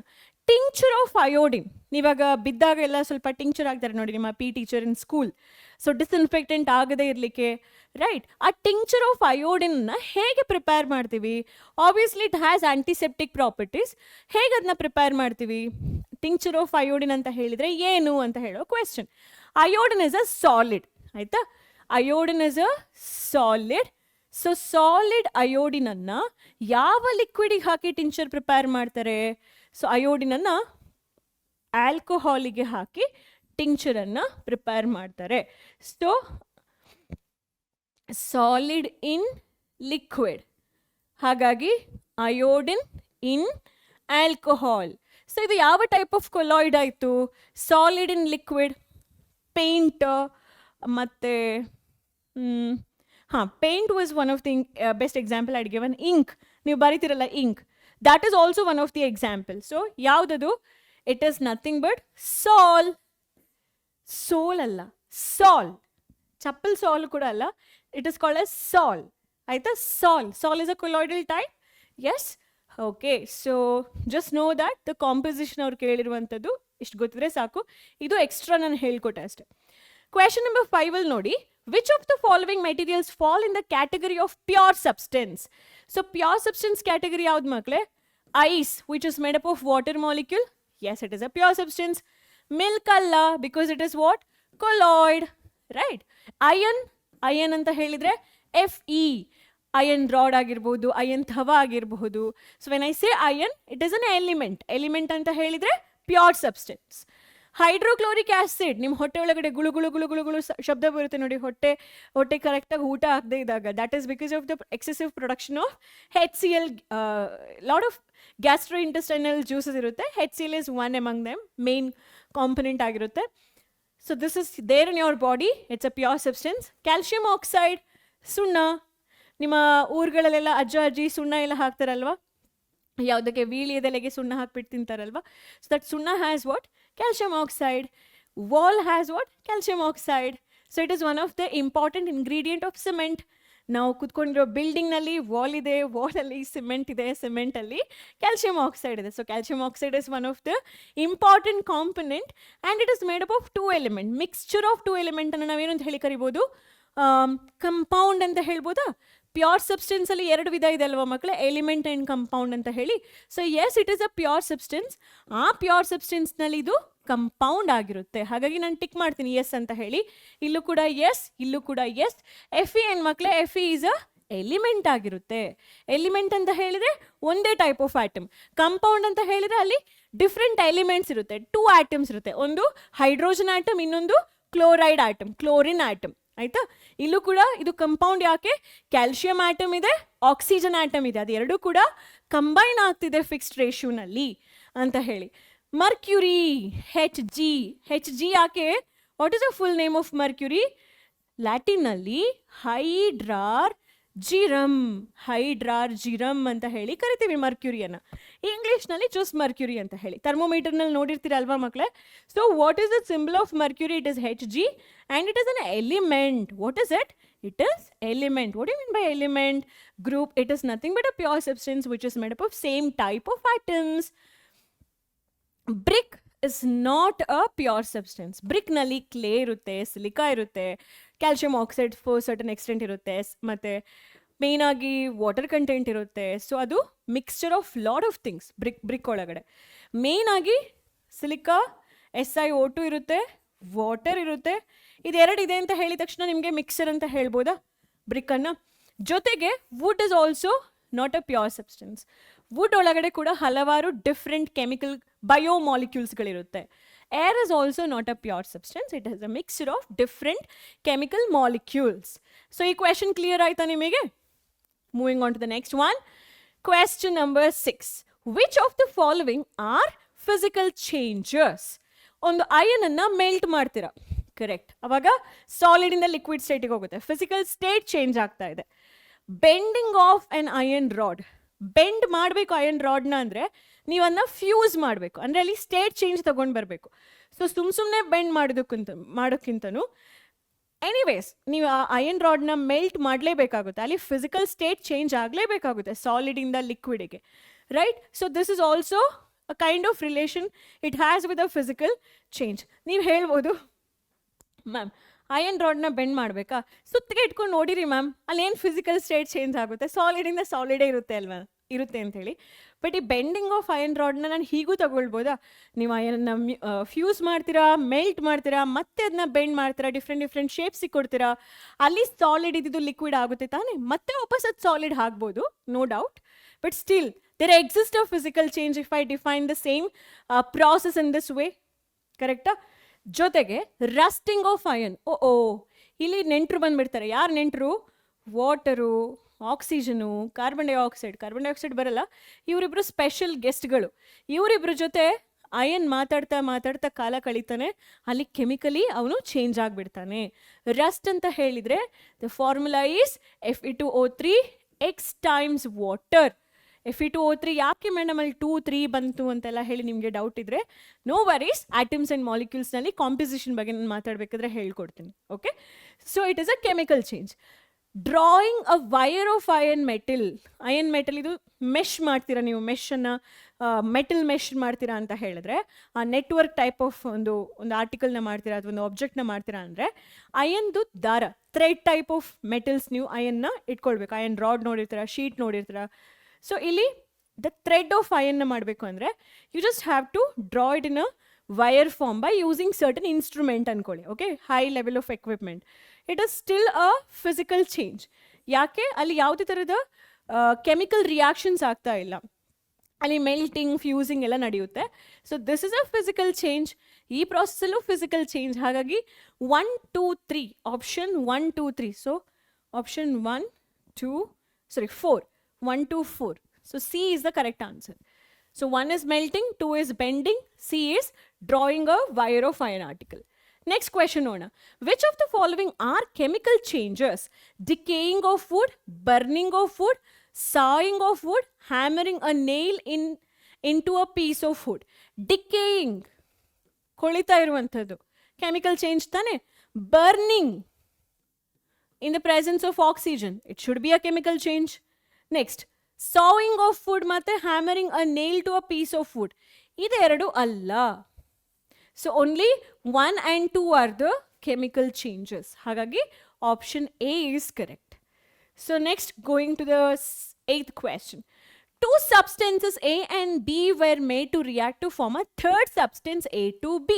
Tincture of iodine. ನೀವಾಗ ಬಿದ್ದಾಗ ಎಲ್ಲ ಸ್ವಲ್ಪ ಟಿಂಕ್ಚರ್ ಆಗ್ತಾರೆ ನೋಡಿ ನಿಮ್ಮ P teacher in school. So disinfectant ಆಗದೇ ಇರಲಿಕ್ಕೆ, ರೈಟ್? ಆ ಟಿಂಕ್ಚರ್ ಆಫ್ ಅಯೋಡಿನ್ನ ಹೇಗೆ ಪ್ರಿಪೇರ್ ಮಾಡ್ತೀವಿ? Obviously it has antiseptic properties. ಹೇಗೆ ಅದನ್ನ ಪ್ರಿಪೇರ್ ಮಾಡ್ತೀವಿ? ಟಿಂಕ್ಚರ್ ಆಫ್ ಅಯೋಡಿನ್ ಅಂತ ಹೇಳಿದರೆ ಏನು ಅಂತ ಹೇಳೋ question. Iodine is a solid. ಆಯಿತಾ? Iodine is a solid. So solid ಅಯೋಡಿನನ್ನು ಯಾವ ಲಿಕ್ವಿಡಿಗೆ ಹಾಕಿ ಟಿಂಚರ್ ಪ್ರಿಪೇರ್ ಮಾಡ್ತಾರೆ? ಸೊ ಅಯೋಡಿನನ್ನು ಆಲ್ಕೋಹಾಲಿಗೆ ಹಾಕಿ ಟಿಂಚರನ್ನು ಪ್ರಿಪೇರ್ ಮಾಡ್ತಾರೆ. ಸೊ ಸಾಲಿಡ್ ಇನ್ ಲಿಕ್ವಿಡ್, ಹಾಗಾಗಿ ಅಯೋಡಿನ್ ಇನ್ ಆಲ್ಕೋಹಾಲ್. ಸೊ ಇದು ಯಾವ ಟೈಪ್ ಆಫ್ ಕೊಲಾಯ್ಡ್ ಆಯಿತು? ಸಾಲಿಡ್ ಇನ್ ಲಿಕ್ವಿಡ್, ಪೇಂಟ್, ಮತ್ತು paint was one of the best example. I'd given ink, ನೀವು ಬರೀತಿರಲ್ಲ ink, that is also one of the example. So ಯಾವುದದು? ಇಟ್ ಈಸ್ ನಥಿಂಗ್ ಬಟ್ ಸಾಲ್. ಸೋಲ್ ಅಲ್ಲ, ಸಾಲ್. ಚಪ್ಪಲ್ ಸಾಲ್ ಕೂಡ ಅಲ್ಲ, ಇಟ್ ಇಸ್ ಕಾಲ್ಡ್ ಎಸ್ ಸಾಲ್. ಆಯ್ತಾ? Sol. Sol is a colloidal type. Yes, okay. So just know that the composition ಅವ್ರು ಕೇಳಿರುವಂಥದ್ದು ಇಷ್ಟು ಗೊತ್ತಿದ್ರೆ ಸಾಕು. ಇದು ಎಕ್ಸ್ಟ್ರಾ ನಾನು ಹೇಳ್ಕೊಟ್ಟೆ ಅಷ್ಟೆ. ಕ್ವೆಶನ್ ನಂಬರ್ 5 ಅಲ್ಲಿ ನೋಡಿ, which of the following materials fall in the category of pure substance? So pure substance category ಯಾವ್ದು ಮಕ್ಕಳೇ? Ice, which is made up of water molecule. Yes, it is a pure substance. Milk ಅಲ್ಲ, because it is what? Colloid, right? Iron, iron ಅಂತ ಹೇಳಿದ್ರೆ Fe, ಅಯನ್ ರಾಡ್ ಆಗಿರ್ಬೋದು, ಅಯನ್ ಥವಾ ಆಗಿರಬಹುದು. So when I say iron, it is an element. Element ಅಂತ ಹೇಳಿದ್ರೆ ಪ್ಯೂರ್ ಸಬ್ಸ್ಟೆನ್ಸ್. ಹೈಡ್ರೋಕ್ಲೋರಿಕ್ ಆಸಿಡ್, ನಿಮ್ಮ ಹೊಟ್ಟೆ ಒಳಗಡೆ ಗುಳು ಗುಳು ಗುಳು ಗುಳು ಗುಳು ಶಬ್ದ ಬರುತ್ತೆ ನೋಡಿ, ಹೊಟ್ಟೆ ಕರೆಕ್ಟಾಗಿ ಊಟ ಆಗದೆ ಇದ್ದಾಗ. That is because of the excessive production of HCl. Lot of gastro intestinal juices ಇರುತ್ತೆ. HCl is one among them, main component ಆಗಿರುತ್ತೆ. So this is there in your body, it's a pure substance. Calcium oxide, ಸುಣ್ಣ. ನಿಮ್ಮ ಊರುಗಳಲ್ಲೆಲ್ಲ ಅಜ್ಜ ಅಜ್ಜಿ ಸುಣ್ಣ ಎಲ್ಲ ಹಾಕ್ತಾರಲ್ವ, ಯಾವುದಕ್ಕೆ? ವೀಳ್ಯದೆಲೆಗೆ ಸುಣ್ಣ ಹಾಕ್ಬಿಟ್ಟು ತಿಂತಾರಲ್ವ. ಸೊ ದಟ್ ಸುಣ್ಣ has what? Calcium oxide. Wall has what? Calcium oxide. So it is one of the important ingredient of cement. ನಾವು ಕೂತ್ಕೊಂಡಿರೋ ಬಿಲ್ಡಿಂಗ್ನಲ್ಲಿ ವಾಲ್ ಇದೆ, ವಾಲಲ್ಲಿ ಸಿಮೆಂಟ್ ಇದೆ, ಸಿಮೆಂಟಲ್ಲಿ ಕ್ಯಾಲ್ಶಿಯಂ ಆಕ್ಸೈಡ್ ಇದೆ. So calcium oxide is one of the important component and it is made up of 2 element. Mixture of 2 element ಅನ್ನು ನಾವೇನು ಅಂತ ಹೇಳಿ ಕರಿಬೋದು? ಕಂಪೌಂಡ್ ಅಂತ ಹೇಳ್ಬೋದಾ? ಪ್ಯೂರ್ ಸಬ್ಸ್ಟೆನ್ಸ್ ಅಲ್ಲಿ 2 ವಿಧ ಇದೆ ಅಲ್ವಾ ಮಕ್ಕಳೇ, ಎಲಿಮೆಂಟ್ ಆ್ಯಂಡ್ ಕಂಪೌಂಡ್ ಅಂತ ಹೇಳಿ. So yes, it is a pure substance. ಆ ಪ್ಯೂರ್ ಸಬ್ಸ್ಟೆನ್ಸ್ನಲ್ಲಿ ಇದು ಕಂಪೌಂಡ್ ಆಗಿರುತ್ತೆ. ಹಾಗಾಗಿ ನಾನು ಟಿಕ್ ಮಾಡ್ತೀನಿ ಎಸ್ ಅಂತ ಹೇಳಿ. ಇಲ್ಲೂ ಕೂಡ ಎಸ್, ಇಲ್ಲೂ ಕೂಡ ಎಸ್. Fe ಏನು ಮಕ್ಕಳೇ? Fe ಈಸ್ ಅ ಎಲಿಮೆಂಟ್ ಆಗಿರುತ್ತೆ. ಎಲಿಮೆಂಟ್ ಅಂತ ಹೇಳಿದ್ರೆ ಒಂದೇ ಟೈಪ್ ಆಫ್ ಆಟಮ್. ಕಂಪೌಂಡ್ ಅಂತ ಹೇಳಿದ್ರೆ ಅಲ್ಲಿ ಡಿಫ್ರೆಂಟ್ ಎಲಿಮೆಂಟ್ಸ್ ಇರುತ್ತೆ, 2 ಆಟಮ್ಸ್ ಇರುತ್ತೆ. ಒಂದು ಹೈಡ್ರೋಜನ್ ಆಟಮ್, ಇನ್ನೊಂದು ಕ್ಲೋರೈಡ್ ಆಟಮ್, ಕ್ಲೋರಿನ್ ಆಟಮ್. ಆಯ್ತಾ? ಇಲ್ಲೂ ಕೂಡ ಇದು ಕಂಪೌಂಡ್. ಯಾಕೆ? ಕ್ಯಾಲ್ಶಿಯಂ ಆಟಮ್ ಇದೆ, ಆಕ್ಸಿಜನ್ ಆಟಮ್ ಇದೆ, ಅದೆರಡೂ ಕೂಡ ಕಂಬೈನ್ ಆಗ್ತಿದೆ ಫಿಕ್ಸ್ಡ್ ರೇಷ್ಯೂನಲ್ಲಿ ಅಂತ ಹೇಳಿ. ಮರ್ಕ್ಯುರಿ, Hg ಯಾಕೆ? What is the full name of mercury? ಲ್ಯಾಟಿನಲ್ಲಿ ಹೈಡ್ರಾರ್ ಜಿರಮ್ ಅಂತ ಹೇಳಿ ಕರಿತೀವಿ ಮರ್ಕ್ಯುರಿಯನ್ನು. ಇಂಗ್ಲೀಷ್ನಲ್ಲಿ ಜಸ್ಟ್ ಮರ್ಕ್ಯುರಿ ಅಂತ ಹೇಳಿ. ಥರ್ಮೋಮೀಟರ್ನಲ್ಲಿ ನೋಡಿರ್ತೀರ ಅಲ್ವಾ ಮಕ್ಕಳೇ? So what is the symbol of Mercury? It is Hg and it is an element. What is it? It is element. What do you mean by element? Group. It is nothing but a pure substance which is made up of same type of atoms. Brick is not a pure substance. Brick ನಲ್ಲಿ clay ಇರುತ್ತೆ, ಸಿಲಿಕಾ ಇರುತ್ತೆ, calcium oxide for certain extent ಇರುತ್ತೆ, ಮತ್ತು ಮೇನ್ ಆಗಿ ವಾಟರ್ ಕಂಟೆಂಟ್ ಇರುತ್ತೆ. ಸೊ ಅದು mixture of lot of things. Brick ಒಳಗಡೆ ಮೇನ್ ಆಗಿ ಸಿಲಿಕಾ, SiO2 ಇರುತ್ತೆ, ವಾಟರ್ ಇರುತ್ತೆ. ಇದೆರಡು ಇದೆ ಅಂತ ಹೇಳಿದ ತಕ್ಷಣ ನಿಮಗೆ ಮಿಕ್ಸರ್ ಅಂತ ಹೇಳ್ಬೋದಾ ಬ್ರಿಕ್ಕನ್ನು? ಜೊತೆಗೆ wood is also not a pure substance. Wood ಒಳಗಡೆ ಕೂಡ ಹಲವಾರು ಡಿಫ್ರೆಂಟ್ ಕೆಮಿಕಲ್ ಬಯೋಮಾಲಿಕ್ಯೂಲ್ಸ್ಗಳಿರುತ್ತೆ. Air is also not a pure substance. It has a mixture of different chemical molecules. So ಈ ಕ್ವೆಶನ್ ಕ್ಲಿಯರ್ ಆಯ್ತಾ ನಿಮಗೆ? Moving on to the next one. Question number 6. Which of the following are physical changes? ಒಂದು ಅಯನ್ ಅನ್ನ ಮೆಲ್ಟ್ ಮಾಡ್ತೀರಾ, ಕರೆಕ್ಟ್? ಅವಾಗ ಸಾಲಿಡ್ ಇಂದ ಲಿಕ್ವಿಡ್ ಸ್ಟೇಟಿಗೆ ಹೋಗುತ್ತೆ, ಫಿಸಿಕಲ್ ಸ್ಟೇಟ್ ಚೇಂಜ್ ಆಗ್ತಾ ಇದೆ. Bending of an iron rod, bend ಮಾಡಬೇಕು ಅಯನ್ ರಾಡ್ನ ಅಂದರೆ ನೀವನ್ನ ಫ್ಯೂಸ್ ಮಾಡಬೇಕು, ಅಂದರೆ ಅಲ್ಲಿ ಸ್ಟೇಟ್ ಚೇಂಜ್ ತಗೊಂಡು ಬರಬೇಕು. ಸೊ ಸುಮ್ಮನೆ ಬೆಂಡ್ ಮಾಡೋಕ್ಕಿಂತನೂ ಎನಿವೇಸ್ ನೀವು ಆ ಅಯನ್ ರಾಡ್ನ ಮೆಲ್ಟ್ ಮಾಡಲೇಬೇಕಾಗುತ್ತೆ, ಅಲ್ಲಿ ಫಿಸಿಕಲ್ ಸ್ಟೇಟ್ ಚೇಂಜ್ ಆಗಲೇಬೇಕಾಗುತ್ತೆ ಸಾಲಿಡಿಂದ ಲಿಕ್ವಿಡಿಗೆ, right? So this is also a kind of relation it has with a physical change. ನೀವು ಹೇಳ್ಬೋದು, ಮ್ಯಾಮ್ ಅಯನ್ ರಾಡ್ನ ಬೆಂಡ್ ಮಾಡಬೇಕಾ? ಸುತ್ತಿಗೆ ಇಟ್ಕೊಂಡು ನೋಡಿರಿ ಮ್ಯಾಮ್, ಅಲ್ಲಿ ಏನು ಫಿಸಿಕಲ್ ಸ್ಟೇಟ್ ಚೇಂಜ್ ಆಗುತ್ತೆ? ಸಾಲಿಡಿಂದ ಸಾಲಿಡೇ ಇರುತ್ತೆ ಅಲ್ವಾ? ಇರುತ್ತೆ ಅಂತ ಹೇಳಿ. ಬಟ್ ಈ ಬೆಂಡಿಂಗ್ ಆಫ್ ಅಯನ್ ರಾಡ್ನ ನಾನು ಹೀಗೂ ತಗೊಳ್ಬೋದಾ? ನೀವು ಅಯನ್ನ ಫ್ಯೂಸ್ ಮಾಡ್ತೀರಾ, ಮೆಲ್ಟ್ ಮಾಡ್ತೀರಾ, ಮತ್ತೆ ಅದನ್ನ ಬೆಂಡ್ ಮಾಡ್ತೀರಾ, ಡಿಫ್ರೆಂಟ್ ಶೇಪ್ಸಿಗೆ ಕೊಡ್ತೀರಾ, ಅಲ್ಲಿ ಸಾಲಿಡ್ ಇದ್ದಿದ್ದು ಲಿಕ್ವಿಡ್ ಆಗುತ್ತೆ ತಾನೇ, ಮತ್ತೆ ವಾಪಸ್ ಅದು ಸಾಲಿಡ್ ಆಗ್ಬೋದು, no doubt. But still there exists a physical change if I define the same process in this way. ಕರೆಕ್ಟಾ? ಜೊತೆಗೆ ರಸ್ಟಿಂಗ್ ಆಫ್ ಅಯನ್, ಇಲ್ಲಿ ನೆಂಟರು ಬಂದ್ಬಿಡ್ತಾರೆ. ಯಾರು ನೆಂಟರು? ವಾಟರು, ಆಕ್ಸಿಜನು, ಕಾರ್ಬನ್ ಡೈಆಕ್ಸೈಡ್ ಬರಲ್ಲ, ಇವರಿಬ್ರು ಸ್ಪೆಷಲ್ ಗೆಸ್ಟ್ಗಳು. ಇವರಿಬ್ರ ಜೊತೆ ಅಯನ್ ಮಾತಾಡ್ತಾ ಕಾಲ ಕಳೀತಾನೆ, ಅಲ್ಲಿ ಕೆಮಿಕಲಿ ಅವನು ಚೇಂಜ್ ಆಗಿಬಿಡ್ತಾನೆ. ರಸ್ಟ್ ಅಂತ ಹೇಳಿದರೆ the formula is Fe2O3 X times water. Fe2O3 ಯಾಕೆ ಮೇಡಮ್ ಅಲ್ಲಿ 2, 3 ಬಂತು ಅಂತೆಲ್ಲ ಹೇಳಿ ನಿಮಗೆ ಡೌಟ್ ಇದ್ರೆ ನೋ ವರೀಸ್, ಆಟಮ್ಸ್ ಆ್ಯಂಡ್ ಮಾಲಿಕ್ಯೂಲ್ಸ್ನಲ್ಲಿ ಕಾಂಪಿಸಿಷನ್ ಬಗ್ಗೆ ನಾನು ಮಾತಾಡಬೇಕಾದ್ರೆ ಹೇಳ್ಕೊಡ್ತೀನಿ. Okay, so it is a chemical change. Drawing a wire of iron metal ಇದು ಮೆಶ್ ಮಾಡ್ತೀರಾ ನೀವು, ಮೆಷನ್ನು ಮೆಟಲ್ ಮೆಶ್ ಮಾಡ್ತೀರಾ ಅಂತ ಹೇಳಿದ್ರೆ, ಆ ನೆಟ್ವರ್ಕ್ ಟೈಪ್ ಆಫ್ ಒಂದು ಆರ್ಟಿಕಲ್ನ ಮಾಡ್ತೀರಾ ಅಥವಾ ಒಂದು ಆಬ್ಜೆಕ್ಟ್ನ ಮಾಡ್ತೀರಾ ಅಂದರೆ ಅಯನ್ದು ದಾರ, ಥ್ರೆಡ್ ಟೈಪ್ ಆಫ್ ಮೆಟಲ್ಸ್ ನೀವು ಅಯನ್ನ ಇಟ್ಕೊಳ್ಬೇಕು. ಅಯನ್ ರಾಡ್ ನೋಡಿರ್ತೀರ, ಶೀಟ್ ನೋಡಿರ್ತೀರ. ಸೊ ಇಲ್ಲಿ ದ ಥ್ರೆಡ್ ಆಫ್ ಅಯನ್ನ ಮಾಡಬೇಕು ಅಂದರೆ you just have to draw it in a wire form by using certain instrument ಅನ್ಕೊಳ್ಳಿ. Okay, high level of equipment. It is still a physical change. ಯಾಕೆ? ಅಲ್ಲಿ ಯಾವುದೇ ಥರದ ಕೆಮಿಕಲ್ ರಿಯಾಕ್ಷನ್ಸ್ ಆಗ್ತಾ ಇಲ್ಲ, ಅಲ್ಲಿ ಮೆಲ್ಟಿಂಗ್, ಫ್ಯೂಸಿಂಗ್ ಎಲ್ಲ ನಡೆಯುತ್ತೆ. So this is a physical change. ಈ ಪ್ರಾಸೆಸ್ಸಲ್ಲೂ ಫಿಸಿಕಲ್ ಚೇಂಜ್. ಹಾಗಾಗಿ 1, 2, 3 option 1, 2, 3. So option 1, 4. 1, 2, 4. So C is the correct answer. So 1 is melting, 2 is bending, C is drawing a wire of iron article. Next question, Ona. Which of the following are chemical changes? Decaying of wood, burning of wood, sawing of wood, hammering a nail into a piece of wood. Decaying, ಕೊಳಿತಾ ಇರುವಂಥದ್ದು chemical change ತಾನೆ. Burning, in the presence of oxygen, it should be a chemical change. Next, sawing of wood ಮತ್ತೆ hammering a nail to a piece of wood. ಇದೆರಡು ಅಲ್ಲ. So only 1 and 2 are the chemical changes. ಹಾಗಾಗಿ option A is correct. So next, going to the 8th question. Two substances A and B were made to react to form a third substance A2B.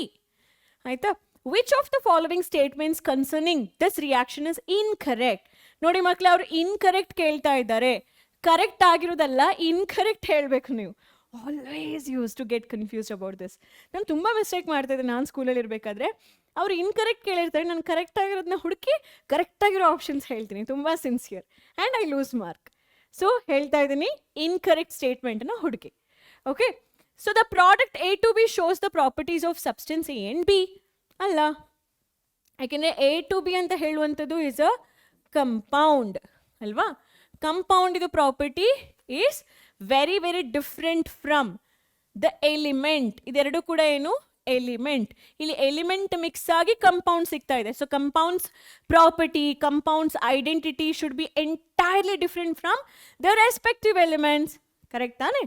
ಆಯ್ತಾ? Which of the following statements concerning this reaction is incorrect? ನೋಡಿ ಮಕ್ಕಳೇ, ಅವರು ಇನ್ಕರೆಕ್ಟ್ ಕೇಳ್ತಾ ಇದ್ದಾರೆ. ಕರೆಕ್ಟ್ ಆಗಿರೋದಲ್ಲ, ಇನ್ಕರೆಕ್ಟ್ ಹೇಳಬೇಕು ನೀವು. Always use to get confused about this. ನಾನು ತುಂಬ ಮಿಸ್ಟೇಕ್ ಮಾಡ್ತಾಯಿದ್ದೆ ನಾನು ಸ್ಕೂಲಲ್ಲಿ ಇರಬೇಕಾದ್ರೆ. ಅವ್ರು ಇನ್ಕರೆಕ್ಟ್ ಕೇಳಿರ್ತಾರೆ, ನಾನು ಕರೆಕ್ಟ್ ಆಗಿರೋದನ್ನ ಹುಡುಕಿ ಕರೆಕ್ಟಾಗಿರೋ ಆಪ್ಷನ್ಸ್ ಹೇಳ್ತೀನಿ. ತುಂಬ sincere and I loose mark. So ಹೇಳ್ತಾ ಇದ್ದೀನಿ, ಇನ್ಕರೆಕ್ಟ್ ಸ್ಟೇಟ್ಮೆಂಟನ್ನು ಹುಡುಕಿ. Okay, so the product A2B shows the properties of substance A and B. ಅಲ್ಲ, ಯಾಕೆಂದರೆ A2B ಅಂತ ಹೇಳುವಂಥದ್ದು ಇಸ್ ಅ ಕಂಪೌಂಡ್ ಅಲ್ವಾ. ಕಂಪೌಂಡ್ ಇದು property is very very different from the element. ಇದೆರಡು ಕೂಡ ಏನು? ಎಲಿಮೆಂಟ್. ಇಲ್ಲಿ ಎಲಿಮೆಂಟ್ ಮಿಕ್ಸ್ ಆಗಿ ಕಂಪೌಂಡ್ ಸಿಗ್ತಾ ಇದೆ. So compounds property, compounds identity should be entirely different from the respective elements. Correct ತಾನೆ?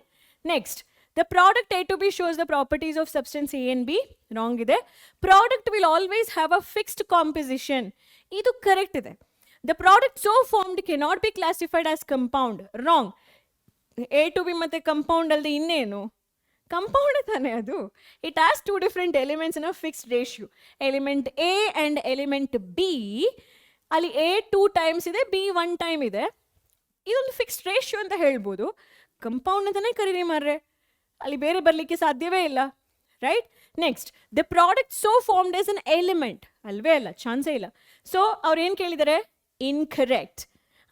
Next, the product A2B shows the properties of substance A and B. Wrong ಇದೆ. Product will always have a fixed composition. ಇದು ಕರೆಕ್ಟ್ ಇದೆ. The product so formed cannot be classified as compound. Wrong. A2B ಮತ್ತೆ ಕಂಪೌಂಡ್ ಅಲ್ಲದೆ ಇನ್ನೇನು? ಕಂಪೌಂಡ್ ತಾನೆ ಅದು. It has 2 different elements in a fixed ratio. Element A and element B, ಅಲ್ಲಿ A 2 times ಇದೆ, B 1 time ಇದೆ. ಇದೊಂದು ಫಿಕ್ಸ್ಡ್ ರೇಷಿಯೋ ಅಂತ ಹೇಳ್ಬೋದು. ಕಂಪೌಂಡ್ ಅಂತಾನೆ ಕರೀರಿ ಮಾರ್ರೆ, ಅಲ್ಲಿ ಬೇರೆ ಬರಲಿಕ್ಕೆ ಸಾಧ್ಯವೇ ಇಲ್ಲ. Right? Next, the product so formed as an element. ಅಲ್ವೇ ಅಲ್ಲ, ಚಾನ್ಸೇ ಇಲ್ಲ. ಸೊ ಅವ್ರು ಏನು ಕೇಳಿದ್ದಾರೆ? ಇನ್ಕರೆಕ್ಟ್.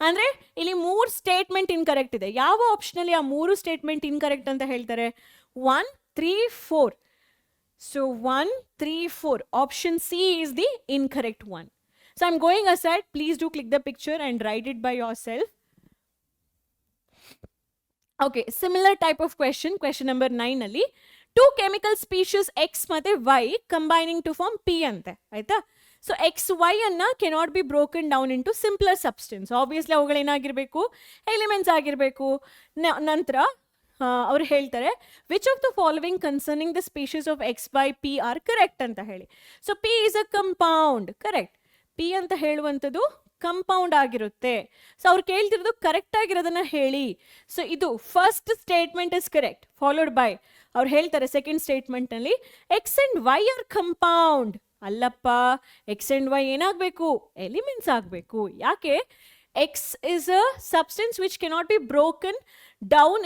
ಅಂದರೆ ಇಲ್ಲಿ 3 ಸ್ಟೇಟ್ಮೆಂಟ್ ಇನ್ಕರೆಕ್ಟ್ ಇದೆ. ಯಾವ ಆಪ್ಷನಲ್ಲಿ ಆ 3 ಸ್ಟೇಟ್ಮೆಂಟ್ ಇನ್ಕರೆಕ್ಟ್ ಅಂತ ಹೇಳ್ತಾರೆ? 1, 3, 4. So 1, 3, 4. Option C is the incorrect one. So I am going aside. Please do click the picture and write it by yourself. Okay, similar type of question number 9 ಅಲ್ಲಿ 2 ಕೆಮಿಕಲ್ ಸ್ಪೀಷೀಸ್ X ಮತ್ತು Y combining to form P ಅಂತೆ. ಆಯ್ತಾ? ಸೊ XY ಅನ್ನು cannot be broken down into simpler substance. Obviously ಅವುಗಳೇನಾಗಿರಬೇಕು? ಎಲಿಮೆಂಟ್ಸ್ ಆಗಿರಬೇಕು. ನಂತರ ಅವ್ರು ಹೇಳ್ತಾರೆ which of the following concerning the species of X by P are correct ಅಂತ ಹೇಳಿ. So P is a compound. Correct. P ಅಂತ ಹೇಳುವಂಥದ್ದು ಕಂಪೌಂಡ್ ಆಗಿರುತ್ತೆ. ಸೊ ಅವ್ರು ಕೇಳ್ತಿರೋದು ಕರೆಕ್ಟ್ ಆಗಿರೋದನ್ನ ಹೇಳಿ. ಸೊ ಇದು first statement is correct, followed by ಅವ್ರು ಹೇಳ್ತಾರೆ ಸೆಕೆಂಡ್ ಸ್ಟೇಟ್ಮೆಂಟ್ ನಲ್ಲಿ X and Y R compound. ಅಲ್ಲಪ್ಪ, ಎಕ್ಸ್ ಅಂಡ್ ವೈ ಏನಾಗಬೇಕು? ಎಲಿಮೆಂಟ್ಸ್ ಆಗಬೇಕು. ಯಾಕೆ? X is a substance which cannot be broken down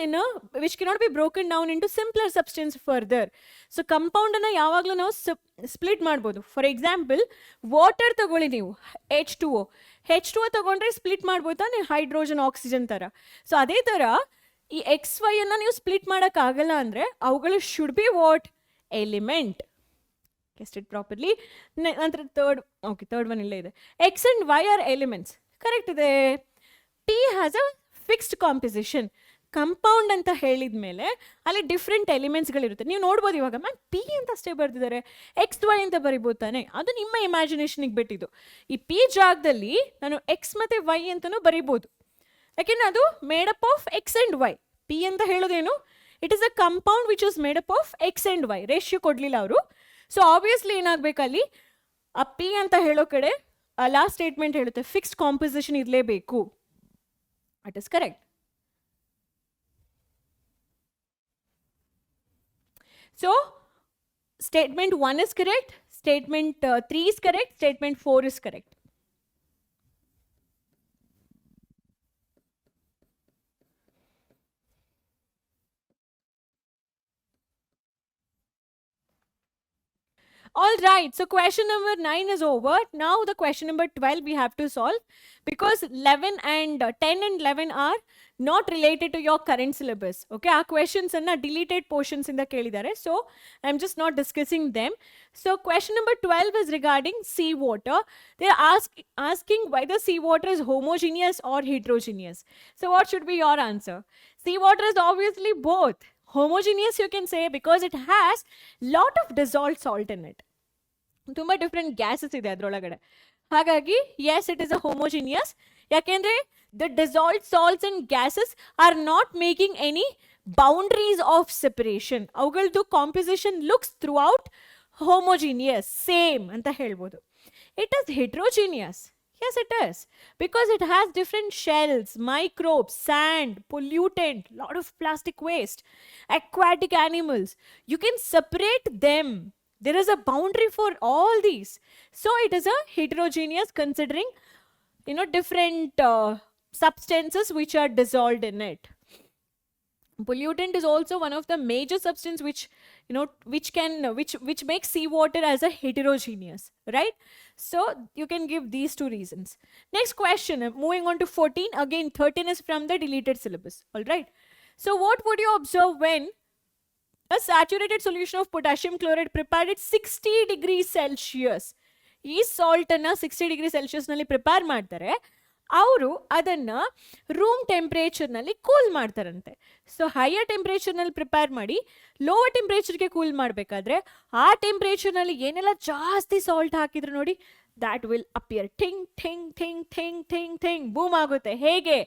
into simpler substance further. So compound ಅನ್ನ ಯಾವಾಗಲೂ ನಾವು ಸ್ಪ್ಲಿಟ್ ಮಾಡ್ಬೋದು. ಫಾರ್ ಎಕ್ಸಾಂಪಲ್ ವಾಟರ್ ತಗೊಳ್ಳಿ ನೀವು, H2O ತಗೊಂಡ್ರೆ ಸ್ಪ್ಲಿಟ್ ಮಾಡ್ಬೋದು ತಾನೆ, ಹೈಡ್ರೋಜನ್ ಆಕ್ಸಿಜನ್ ತರ. ಸೊ ಅದೇ ತರ ಈ ಎಕ್ಸ್ ವೈ ಅನ್ನ ನೀವು ಸ್ಪ್ಲಿಟ್ ಮಾಡೋಕ್ಕಾಗಲ್ಲ ಅಂದ್ರೆ ಅವುಗಳು should be what? Element. Guessed it properly. ನಂತರ ಥರ್ಡ್ ಒನ್ ಇಲ್ಲೇ ಇದೆ. X and Y are elements. Correct ಇದೆ. P has a fixed composition. Compound ಅಂತ ಹೇಳಿದ ಮೇಲೆ ಅಲ್ಲಿ ಡಿಫ್ರೆಂಟ್ ಎಲಿಮೆಂಟ್ಸ್ಗಳಿರುತ್ತೆ. ನೀವು ನೋಡ್ಬೋದು ಇವಾಗ ಮ್ಯಾಮ್ P ಅಂತ ಅಷ್ಟೇ ಬರ್ತಿದ್ದಾರೆ, ಎಕ್ಸ್ ವೈ ಅಂತ ಬರಿಬೋದು ತಾನೆ. ಅದು ನಿಮ್ಮ ಇಮ್ಯಾಜಿನೇಷನ್ಗೆ ಬಿಟ್ಟಿದ್ದು. ಈ P ಜಾಗದಲ್ಲಿ ನಾನು ಎಕ್ಸ್ ಮತ್ತು ವೈ ಅಂತಲೂ ಬರಿಬೋದು, ಯಾಕೆಂದರೆ ಅದು made up of X and Y. P ಅಂತ ಹೇಳೋದೇನು? It is a compound which was made up of X and Y. Ratio ಕೊಡಲಿಲ್ಲ ಅವರು. ಸೊ ಆಬ್ವಿಯಸ್ಲಿ ಏನಾಗಬೇಕಲ್ಲಿ ಆ P ಅಂತ ಹೇಳೋ ಕಡೆ ಲಾಸ್ಟ್ ಸ್ಟೇಟ್ಮೆಂಟ್ ಹೇಳುತ್ತೆ ಫಿಕ್ಸ್ಡ್ ಕಾಂಪೋಸಿಷನ್ ಇರಲೇಬೇಕು. It is correct. So statement 1 is correct, statement 3 is correct, statement 4 is correct. All right, so question number 9 is over. Now the question number 12 we have to solve, because 11 and 10 and 11 are not related to your current syllabus. Okay, our questions are deleted portions in the kelidare, so I'm just not discussing them. So question number 12 is regarding seawater. They are asking whether seawater is homogeneous or heterogeneous. So what should be your answer? Seawater is obviously both. Homogeneous you can say because it has lot of dissolved salt in it. ತುಂಬಾ ಡಿಫ್ರೆಂಟ್ ಗ್ಯಾಸಸ್ ಇದೆ ಅದರೊಳಗಡೆ. ಹಾಗಾಗಿ yes, it is a homogeneous. ಯಾಕೆಂದ್ರೆ the dissolved salts and gases are not making any boundaries of separation. ಅವುಗಳದ್ದು composition looks throughout homogeneous, same ಅಂತ ಹೇಳ್ಬೋದು. It is heterogeneous. Yes, it is, because it has different shells, microbes, sand, pollutant, lot of plastic waste, aquatic animals. You can separate them. There is a boundary for all these. So it is a heterogeneous, considering different substances which are dissolved in it. Pollutant is also one of the major substance which makes seawater as a heterogeneous, right? So you can give these two reasons. Next question, moving on to 14. Again 13 is from the deleted syllabus. All right, so what would you observe when a saturated solution of potassium chloride prepared at 60 degrees Celsius? ಈ ಸಾಲ್ಟ್ ಅನ್ನ 60 ಡಿಗ್ರಿ ಸೆಲ್ಸಿಯಸ್ ನಲ್ಲಿ ಪ್ರಿಪೇರ್ ಮಾಡ್ತಾರೆ. ಅವರು ಅದನ್ನ ರೂಮ್ ಟೆಂಪ್ರೇಚರ್ ನಲ್ಲಿ ಕೂಲ್ ಮಾಡ್ತಾರಂತೆ. ಸೊ ಹೈಯರ್ ಟೆಂಪ್ರೇಚರ್ ನಲ್ಲಿ ಪ್ರಿಪೇರ್ ಮಾಡಿ ಲೋವರ್ ಟೆಂಪ್ರೇಚರ್ಗೆ ಕೂಲ್ ಮಾಡಬೇಕಾದ್ರೆ ಆ ಟೆಂಪ್ರೇಚರ್ ನಲ್ಲಿ ಏನೆಲ್ಲ ಜಾಸ್ತಿ ಸಾಲ್ಟ್ ಹಾಕಿದ್ರು ನೋಡಿ, that will appear ting ting ting ting ting ting, boom ಆಗುತ್ತೆ. ಹೇಗೆ?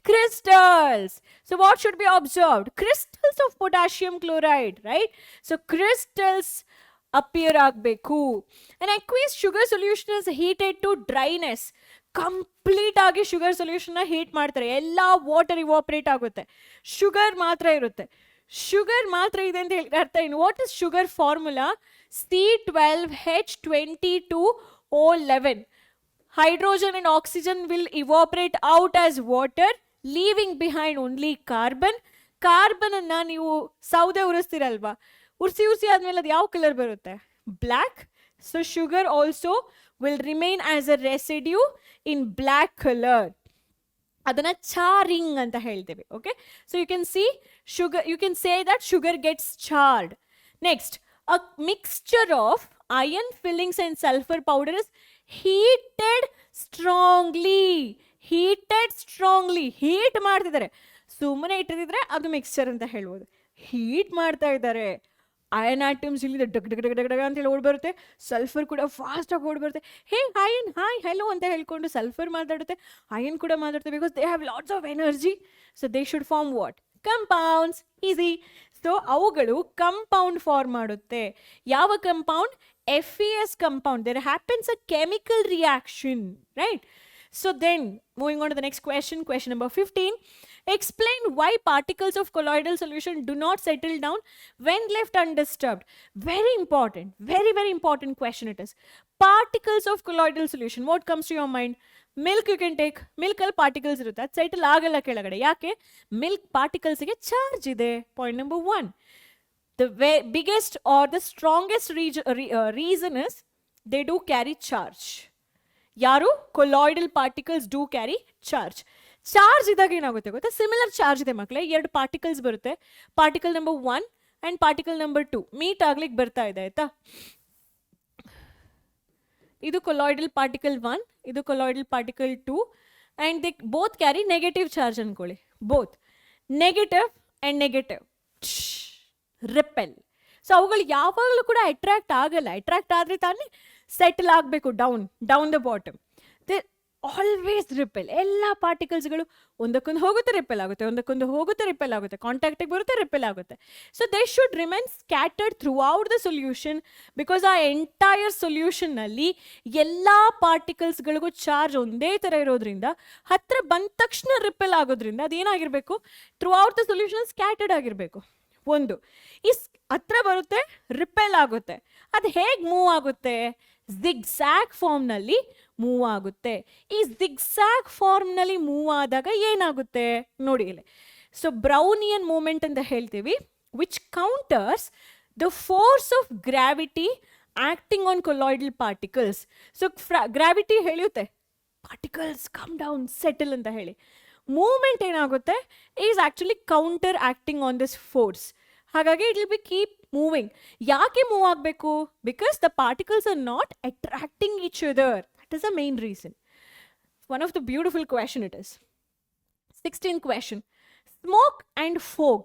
crystals. So what should be observed? Crystals of potassium chloride, right? So crystals appear ಆಗಬೇಕು. an aqueous sugar solution is heated to dryness. Complete ಆಗಿ ಶುಗರ್ ಸೊಲ್ಯೂಷನ್ ಹೀಟ್ ಮಾಡ್ತಾರೆ, ಎಲ್ಲ ವಾಟರ್ ಇವಾಪರೇಟ್ ಆಗುತ್ತೆ, ಶುಗರ್ ಮಾತ್ರ ಇರುತ್ತೆ. ಶುಗರ್ ಮಾತ್ರ ಇದೆ ಅಂತ ಹೇಳಿ ಅರ್ಥ ಏನು? What is sugar formula? C12H22O11. hydrogen and oxygen will evaporate out as water, leaving behind only carbon. Carbon ಅನ್ನ ನೀವು ಸೌದೆ ಉರಿಸ್ತೀರಲ್ವಾ, ಉರ್ಸಿ ಆದ್ಮೇಲೆ ಅದು ಯಾವ ಕಲರ್ ಬರುತ್ತೆ? Black. So sugar also will remain as a residue in black color. ಅದನ್ನ charring ಅಂತ ಹೇಳ್ತೇವೆ. Okay, so you can see sugar, you can say that sugar gets charred. Next, a mixture of iron fillings and sulfur powder is heated strongly. Heat ಮಾಡ್ತಿದ್ದಾರೆ. ಸುಮ್ಮನೆ ಇಟ್ಟಿದ್ರೆ ಅದು ಮಿಕ್ಸ್ಚರ್ ಅಂತ ಹೇಳ್ಬೋದು. ಹೀಟ್ ಮಾಡ್ತಾ ಇದ್ದಾರೆ. ಅಯನ್ ಆಟಮ್ಸ್ ಇಲ್ಲಿ ಡಗ್ ಡಗ್ ಡಗ್ ಡಗ್ ಅಂತ ಹೇಳಿ ಓಡ್ ಬರುತ್ತೆ, ಸಲ್ಫರ್ ಕೂಡ ಫಾಸ್ಟ್ ಆಗಿ ಓಡ್ ಬರುತ್ತೆ. ಹೇ ಅಯನ್ ಹಾಯ್ ಹೆಲೋ ಅಂತ ಹೇಳ್ಕೊಂಡು ಸಲ್ಫರ್ ಮಾತಾಡುತ್ತೆ, ಅಯನ್ ಕೂಡ ಮಾತಾಡುತ್ತೆ, because they have lots of energy. So they should form what? Compounds. Easy. So ಅವುಗಳು ಕಂಪೌಂಡ್ ಫಾರ್ಮ್ ಮಾಡುತ್ತೆ. ಯಾವ compound? FeS compound. There happens a chemical reaction, right? So then, moving on to the next question, question number 15. Explain why particles of colloidal solution do not settle down when left undisturbed. Very important, very, very important question it is. Particles of colloidal solution, what comes to your mind? Milk you can take. Milk ಅಲ್ಲಿ particles ಇರುತ್ತೆ, ಅದು ಸೆಟಲ್ ಆಗಲ್ಲ ಕೆಳಗಡೆ. ಯಾಕೆ? ಮಿಲ್ಕ್ ಪಾರ್ಟಿಕಲ್ಸ್ಗೆ ಚಾರ್ಜ್ ಇದೆ. Point number 1. The biggest or the strongest reason is they do carry charge. ಯಾರು? Colloidal particles do carry charge. Charge ಇದ್ದಾಗ ಏನಾಗುತ್ತೆ ಗೊತ್ತಾ? ಸಿಮಿಲರ್ ಚಾರ್ಜ್ ಇದೆ ಮಕ್ಕಳೇ. 2 ಪಾರ್ಟಿಕಲ್ಸ್ ಬರುತ್ತೆ. Particle number 1 and particle number 2 meet ಆಗ್ಲಿಕ್ಕೆ ಬರ್ತಾ ಇದೆ, ಆಯ್ತಾ? ಇದು ಕೊಲಾಯ್ಡಲ್ ಪಾರ್ಟಿಕಲ್ 1, ಇದು colloidal particle 2 and they both carry negative charge ಅನ್ಕೊಳ್ಳಿ. Both negative and negative repel. So ಅವುಗಳು ಯಾವಾಗಲೂ ಕೂಡ ಅಟ್ರಾಕ್ಟ್ ಆಗಲ್ಲ. ಅಟ್ರಾಕ್ಟ್ ಆದರೆ ತಾನೇ ಸೆಟಲ್ ಆಗಬೇಕು down the bottom. They always repel. ಎಲ್ಲ ಪಾರ್ಟಿಕಲ್ಸ್ಗಳು ಒಂದಕ್ಕೊಂದು ಹೋಗುತ್ತೆ, ರಿಪೆಲ್ ಆಗುತ್ತೆ, ಒಂದಕ್ಕೊಂದು ಹೋಗುತ್ತೆ, ರಿಪೆಲ್ ಆಗುತ್ತೆ, ಕಾಂಟ್ಯಾಕ್ಟಿಗೆ ಬರುತ್ತೆ, ರಿಪೆಲ್ ಆಗುತ್ತೆ. So they should remain scattered through out the solution, because ಆ ಎಂಟೈರ್ ಸೊಲ್ಯೂಷನ್ನಲ್ಲಿ ಎಲ್ಲ ಪಾರ್ಟಿಕಲ್ಸ್ಗಳಿಗೂ ಚಾರ್ಜ್ ಒಂದೇ ಥರ ಇರೋದ್ರಿಂದ ಹತ್ರ ಬಂದ ತಕ್ಷಣ ರಿಪೆಲ್ ಆಗೋದ್ರಿಂದ ಅದೇನಾಗಿರಬೇಕು? Throughout the solution scattered ಆಗಿರಬೇಕು. ಒಂದು ಈ ಹತ್ರ ಬರುತ್ತೆ, ರಿಪೆಲ್ ಆಗುತ್ತೆ. ಅದು ಹೇಗೆ ಮೂವ್ ಆಗುತ್ತೆ? ಜಿಗ್ಸಾಗ್ ಫಾರ್ಮ್ನಲ್ಲಿ ಮೂವ್ ಆಗುತ್ತೆ. ಈ ಜಿಗ್ಸಾಗ್ ಫಾರ್ಮ್ನಲ್ಲಿ ಮೂವ್ ಆದಾಗ ಏನಾಗುತ್ತೆ ನೋಡಿ ಇಲ್ಲಿ. ಸೊ ಬ್ರೌನಿಯನ್ ಮೂಮೆಂಟ್ ಅಂತ ಹೇಳ್ತೀವಿ, which counters the force of gravity acting on colloidal particles. So gravity ಹೇಳುತ್ತೆ ಪಾರ್ಟಿಕಲ್ಸ್ ಕಮ್ ಡೌನ್, ಸೆಟಲ್ ಅಂತ ಹೇಳಿ. ಮೂವ್ಮೆಂಟ್ ಏನಾಗುತ್ತೆ? Is actually counter acting on this force. ಹಾಗಾಗಿ it will be keep moving. ಯಾಕೆ ಮೂವ್ ಆಗಬೇಕು? Because the particles are not attracting each other. That is the main reason. One of the beautiful question it is. 16th question. Smoke and fog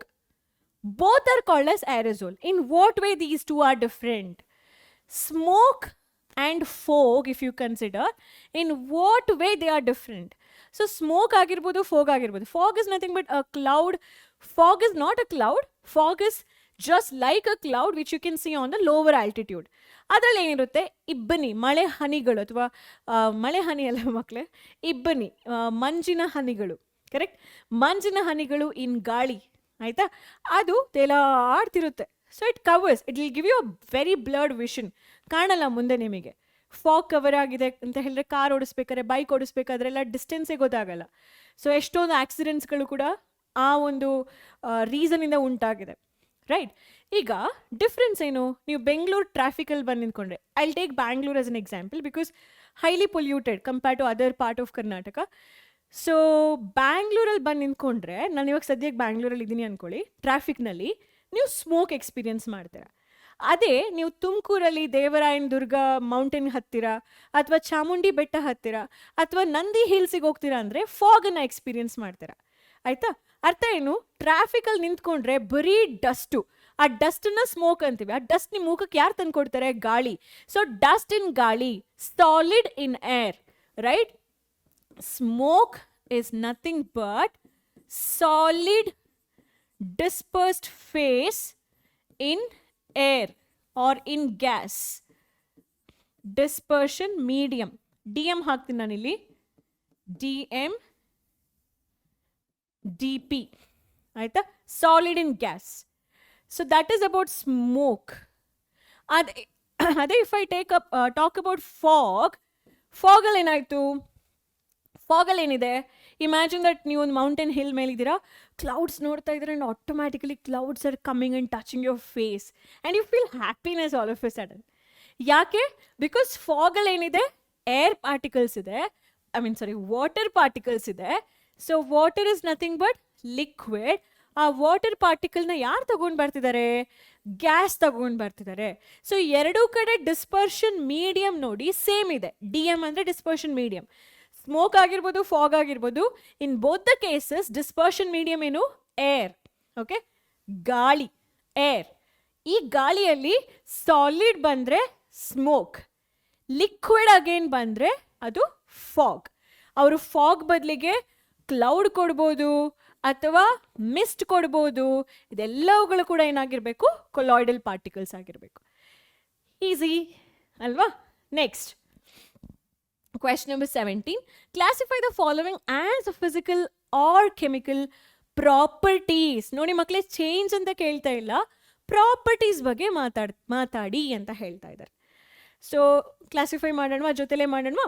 both are called as aerosol. In what way these two are different? Smoke and fog, if you consider, in what way they are different? So smoke ಆಗಿರ್ಬೋದು, fog ಆಗಿರ್ಬೋದು. Fog is nothing but a cloud. Fog is not a cloud. Fog is just like a cloud which you can see on the lower altitude. ಅದರಲ್ಲಿ ಏನಿರುತ್ತೆ? ಇಬ್ಬನಿ, ಮಳೆ ಹನಿಗಳು, ಅಥವಾ ಮಳೆ ಹನಿ ಅಲ್ಲ ಮಕ್ಕಳೇ, ಇಬ್ಬನಿ, ಮಂಜಿನ ಹನಿಗಳು. ಕರೆಕ್ಟ್? ಮಂಜಿನ ಹನಿಗಳು ಇನ್ ಗಾಳಿ, ಆಯ್ತಾ? ಅದು ತೇಲಾಡ್ತಿರುತ್ತೆ. So it covers, it will give you a very blurred vision. ಕಾಣಲ್ಲ ಮುಂದೆ ನಿಮಗೆ. ಫಾಗ್ ಕವರ್ ಆಗಿದೆ ಅಂತ ಹೇಳಿದ್ರೆ ಕಾರ್ ಓಡಿಸ್ಬೇಕಾದ್ರೆ, ಬೈಕ್ ಓಡಿಸ್ಬೇಕಾದ್ರೆಲ್ಲ ಡಿಸ್ಟೆನ್ಸೇ ಗೊತ್ತಾಗಲ್ಲ. ಸೊ ಎಷ್ಟೊಂದು ಆಕ್ಸಿಡೆಂಟ್ಸ್ಗಳು ಕೂಡ ಆ ಒಂದು ರೀಸನಿಂದ ಉಂಟಾಗಿದೆ, ರೈಟ್? ಈಗ ಡಿಫ್ರೆನ್ಸ್ ಏನು? ನೀವು ಬೆಂಗಳೂರು ಟ್ರಾಫಿಕಲ್ಲಿ ಬಂದು ನಿಂತ್ಕೊಂಡ್ರೆ, I will take Bangalore as an example because highly polluted compare to other part of Karnataka. So ಬ್ಯಾಂಗ್ಳೂರಲ್ಲಿ ಬಂದು ನಿಂತ್ಕೊಂಡ್ರೆ, ನಾನು ಇವಾಗ ಸದ್ಯಕ್ಕೆ ಬ್ಯಾಂಗ್ಳೂರಲ್ಲಿ ಇದ್ದೀನಿ ಅಂದ್ಕೊಳ್ಳಿ, ಟ್ರಾಫಿಕ್ನಲ್ಲಿ ನೀವು ಸ್ಮೋಕ್ ಎಕ್ಸ್ಪೀರಿಯನ್ಸ್ ಮಾಡ್ತೀರಾ. ಅದೇ ನೀವು ತುಮಕೂರಲ್ಲಿ ದೇವರಾಯನ ದುರ್ಗ ಮೌಂಟೇನ್ ಹತ್ತಿರ, ಅಥವಾ ಚಾಮುಂಡಿ ಬೆಟ್ಟ ಹತ್ತಿರ, ಅಥವಾ ನಂದಿ ಹಿಲ್ಸಿಗೆ ಹೋಗ್ತೀರಾ ಅಂದರೆ ಫಾಗನ್ನು ಎಕ್ಸ್ಪೀರಿಯನ್ಸ್ ಮಾಡ್ತೀರಾ, ಆಯಿತಾ? ಅರ್ಥ ಏನು? ಟ್ರಾಫಿಕಲ್ಲಿ ನಿಂತ್ಕೊಂಡ್ರೆ ಬರೀ ಡಸ್ಟು. ಆ ಡಸ್ಟನ್ನ ಸ್ಮೋಕ್ ಅಂತೀವಿ. ಆ ಡಸ್ಟ್ ನಿಮ್ಮ ಮುಖಕ್ಕೆ ಯಾರು ತಂದು ಕೊಡ್ತಾರೆ? ಗಾಳಿ. ಸೊ ಡಸ್ಟ್ ಇನ್ ಗಾಳಿ, solid in air, right? Smoke is nothing but solid dispersed phase in air or in gas. Dispersion medium. DM ಹಾಕ್ತೀನಿ ನಾನಿಲ್ಲಿ. DM DP. ಆಯ್ತಾ? Solid in gas. So that is about smoke. ಅದೇ if I talk about fog, fog ಅಲ್ಲಿ ಏನಾಯಿತು? ಫಾಗಲ್ಲಿ ಏನಿದೆ? ಇಮ್ಯಾಜಿನ್ ದಟ್ ನೀವು ಒಂದು ಮೌಂಟೇನ್ ಹಿಲ್ ಮೇಲಿದ್ದೀರಾ, ಕ್ಲೌಡ್ಸ್ ನೋಡ್ತಾ ಇದ್ದೀರಾ, and automatically clouds are coming and touching your face and you feel happiness all of a sudden. ಯಾಕೆ? ಬಿಕಾಸ್ ಫಾಗಲ್ಲಿ ಏನಿದೆ? ಏರ್ ಪಾರ್ಟಿಕಲ್ಸ್ ಇದೆ, ವಾಟರ್ ಪಾರ್ಟಿಕಲ್ಸ್ ಇದೆ. So water is nothing but liquid. ಆ ವಾಟರ್ ಪಾರ್ಟಿಕಲ್ನ ಯಾರು ತಗೊಂಡು ಬರ್ತಿದ್ದಾರೆ? ಗ್ಯಾಸ್ ತಗೊಂಡು ಬರ್ತಿದ್ದಾರೆ. ಸೊ ಎರಡೂ ಕಡೆ ಡಿಸ್ಪರ್ಷನ್ ಮೀಡಿಯಮ್ ನೋಡಿ ಸೇಮ್ ಇದೆ. DM ಅಂದರೆ ಡಿಸ್ಪರ್ಷನ್ ಮೀಡಿಯಮ್. ಸ್ಮೋಕ್ ಆಗಿರ್ಬೋದು, ಫಾಗ್ ಆಗಿರ್ಬೋದು, in both the cases dispersion medium ಏನು? ಏರ್. ಓಕೆ, ಗಾಳಿ, ಏರ್. ಈ ಗಾಳಿಯಲ್ಲಿ ಸಾಲಿಡ್ ಬಂದರೆ ಸ್ಮೋಕ್, ಲಿಕ್ವಿಡ್ ಅಗೇನ್ ಬಂದರೆ ಅದು ಫಾಗ್. ಅವರು ಫಾಗ್ ಬದಲಿಗೆ ಕ್ಲೌಡ್ ಕೊಡ್ಬೋದು ಅಥವಾ ಮಿಸ್ಟ್ ಕೊಡ್ಬೋದು. ಇದೆಲ್ಲವುಗಳು ಕೂಡ ಏನಾಗಿರಬೇಕು? ಕೊಲಾಯ್ಡಲ್ ಪಾರ್ಟಿಕಲ್ಸ್ ಆಗಿರಬೇಕು. ಈಸಿ ಅಲ್ವಾ? Next Question number 17. Classify the following as physical or chemical properties. ನೋಡಿ ಮಕ್ಕಳೇ, ಚೇಂಜ್ ಅಂತ ಕೇಳ್ತಾ ಇಲ್ಲ, ಪ್ರಾಪರ್ಟೀಸ್ ಬಗ್ಗೆ ಮಾತಾಡಿ ಅಂತ ಹೇಳ್ತಾ ಇದ್ದಾರೆ. ಸೊ ಕ್ಲಾಸಿಫೈ ಮಾಡೋಣ, ಜೊತೆಲೇ ಮಾಡೋಣ.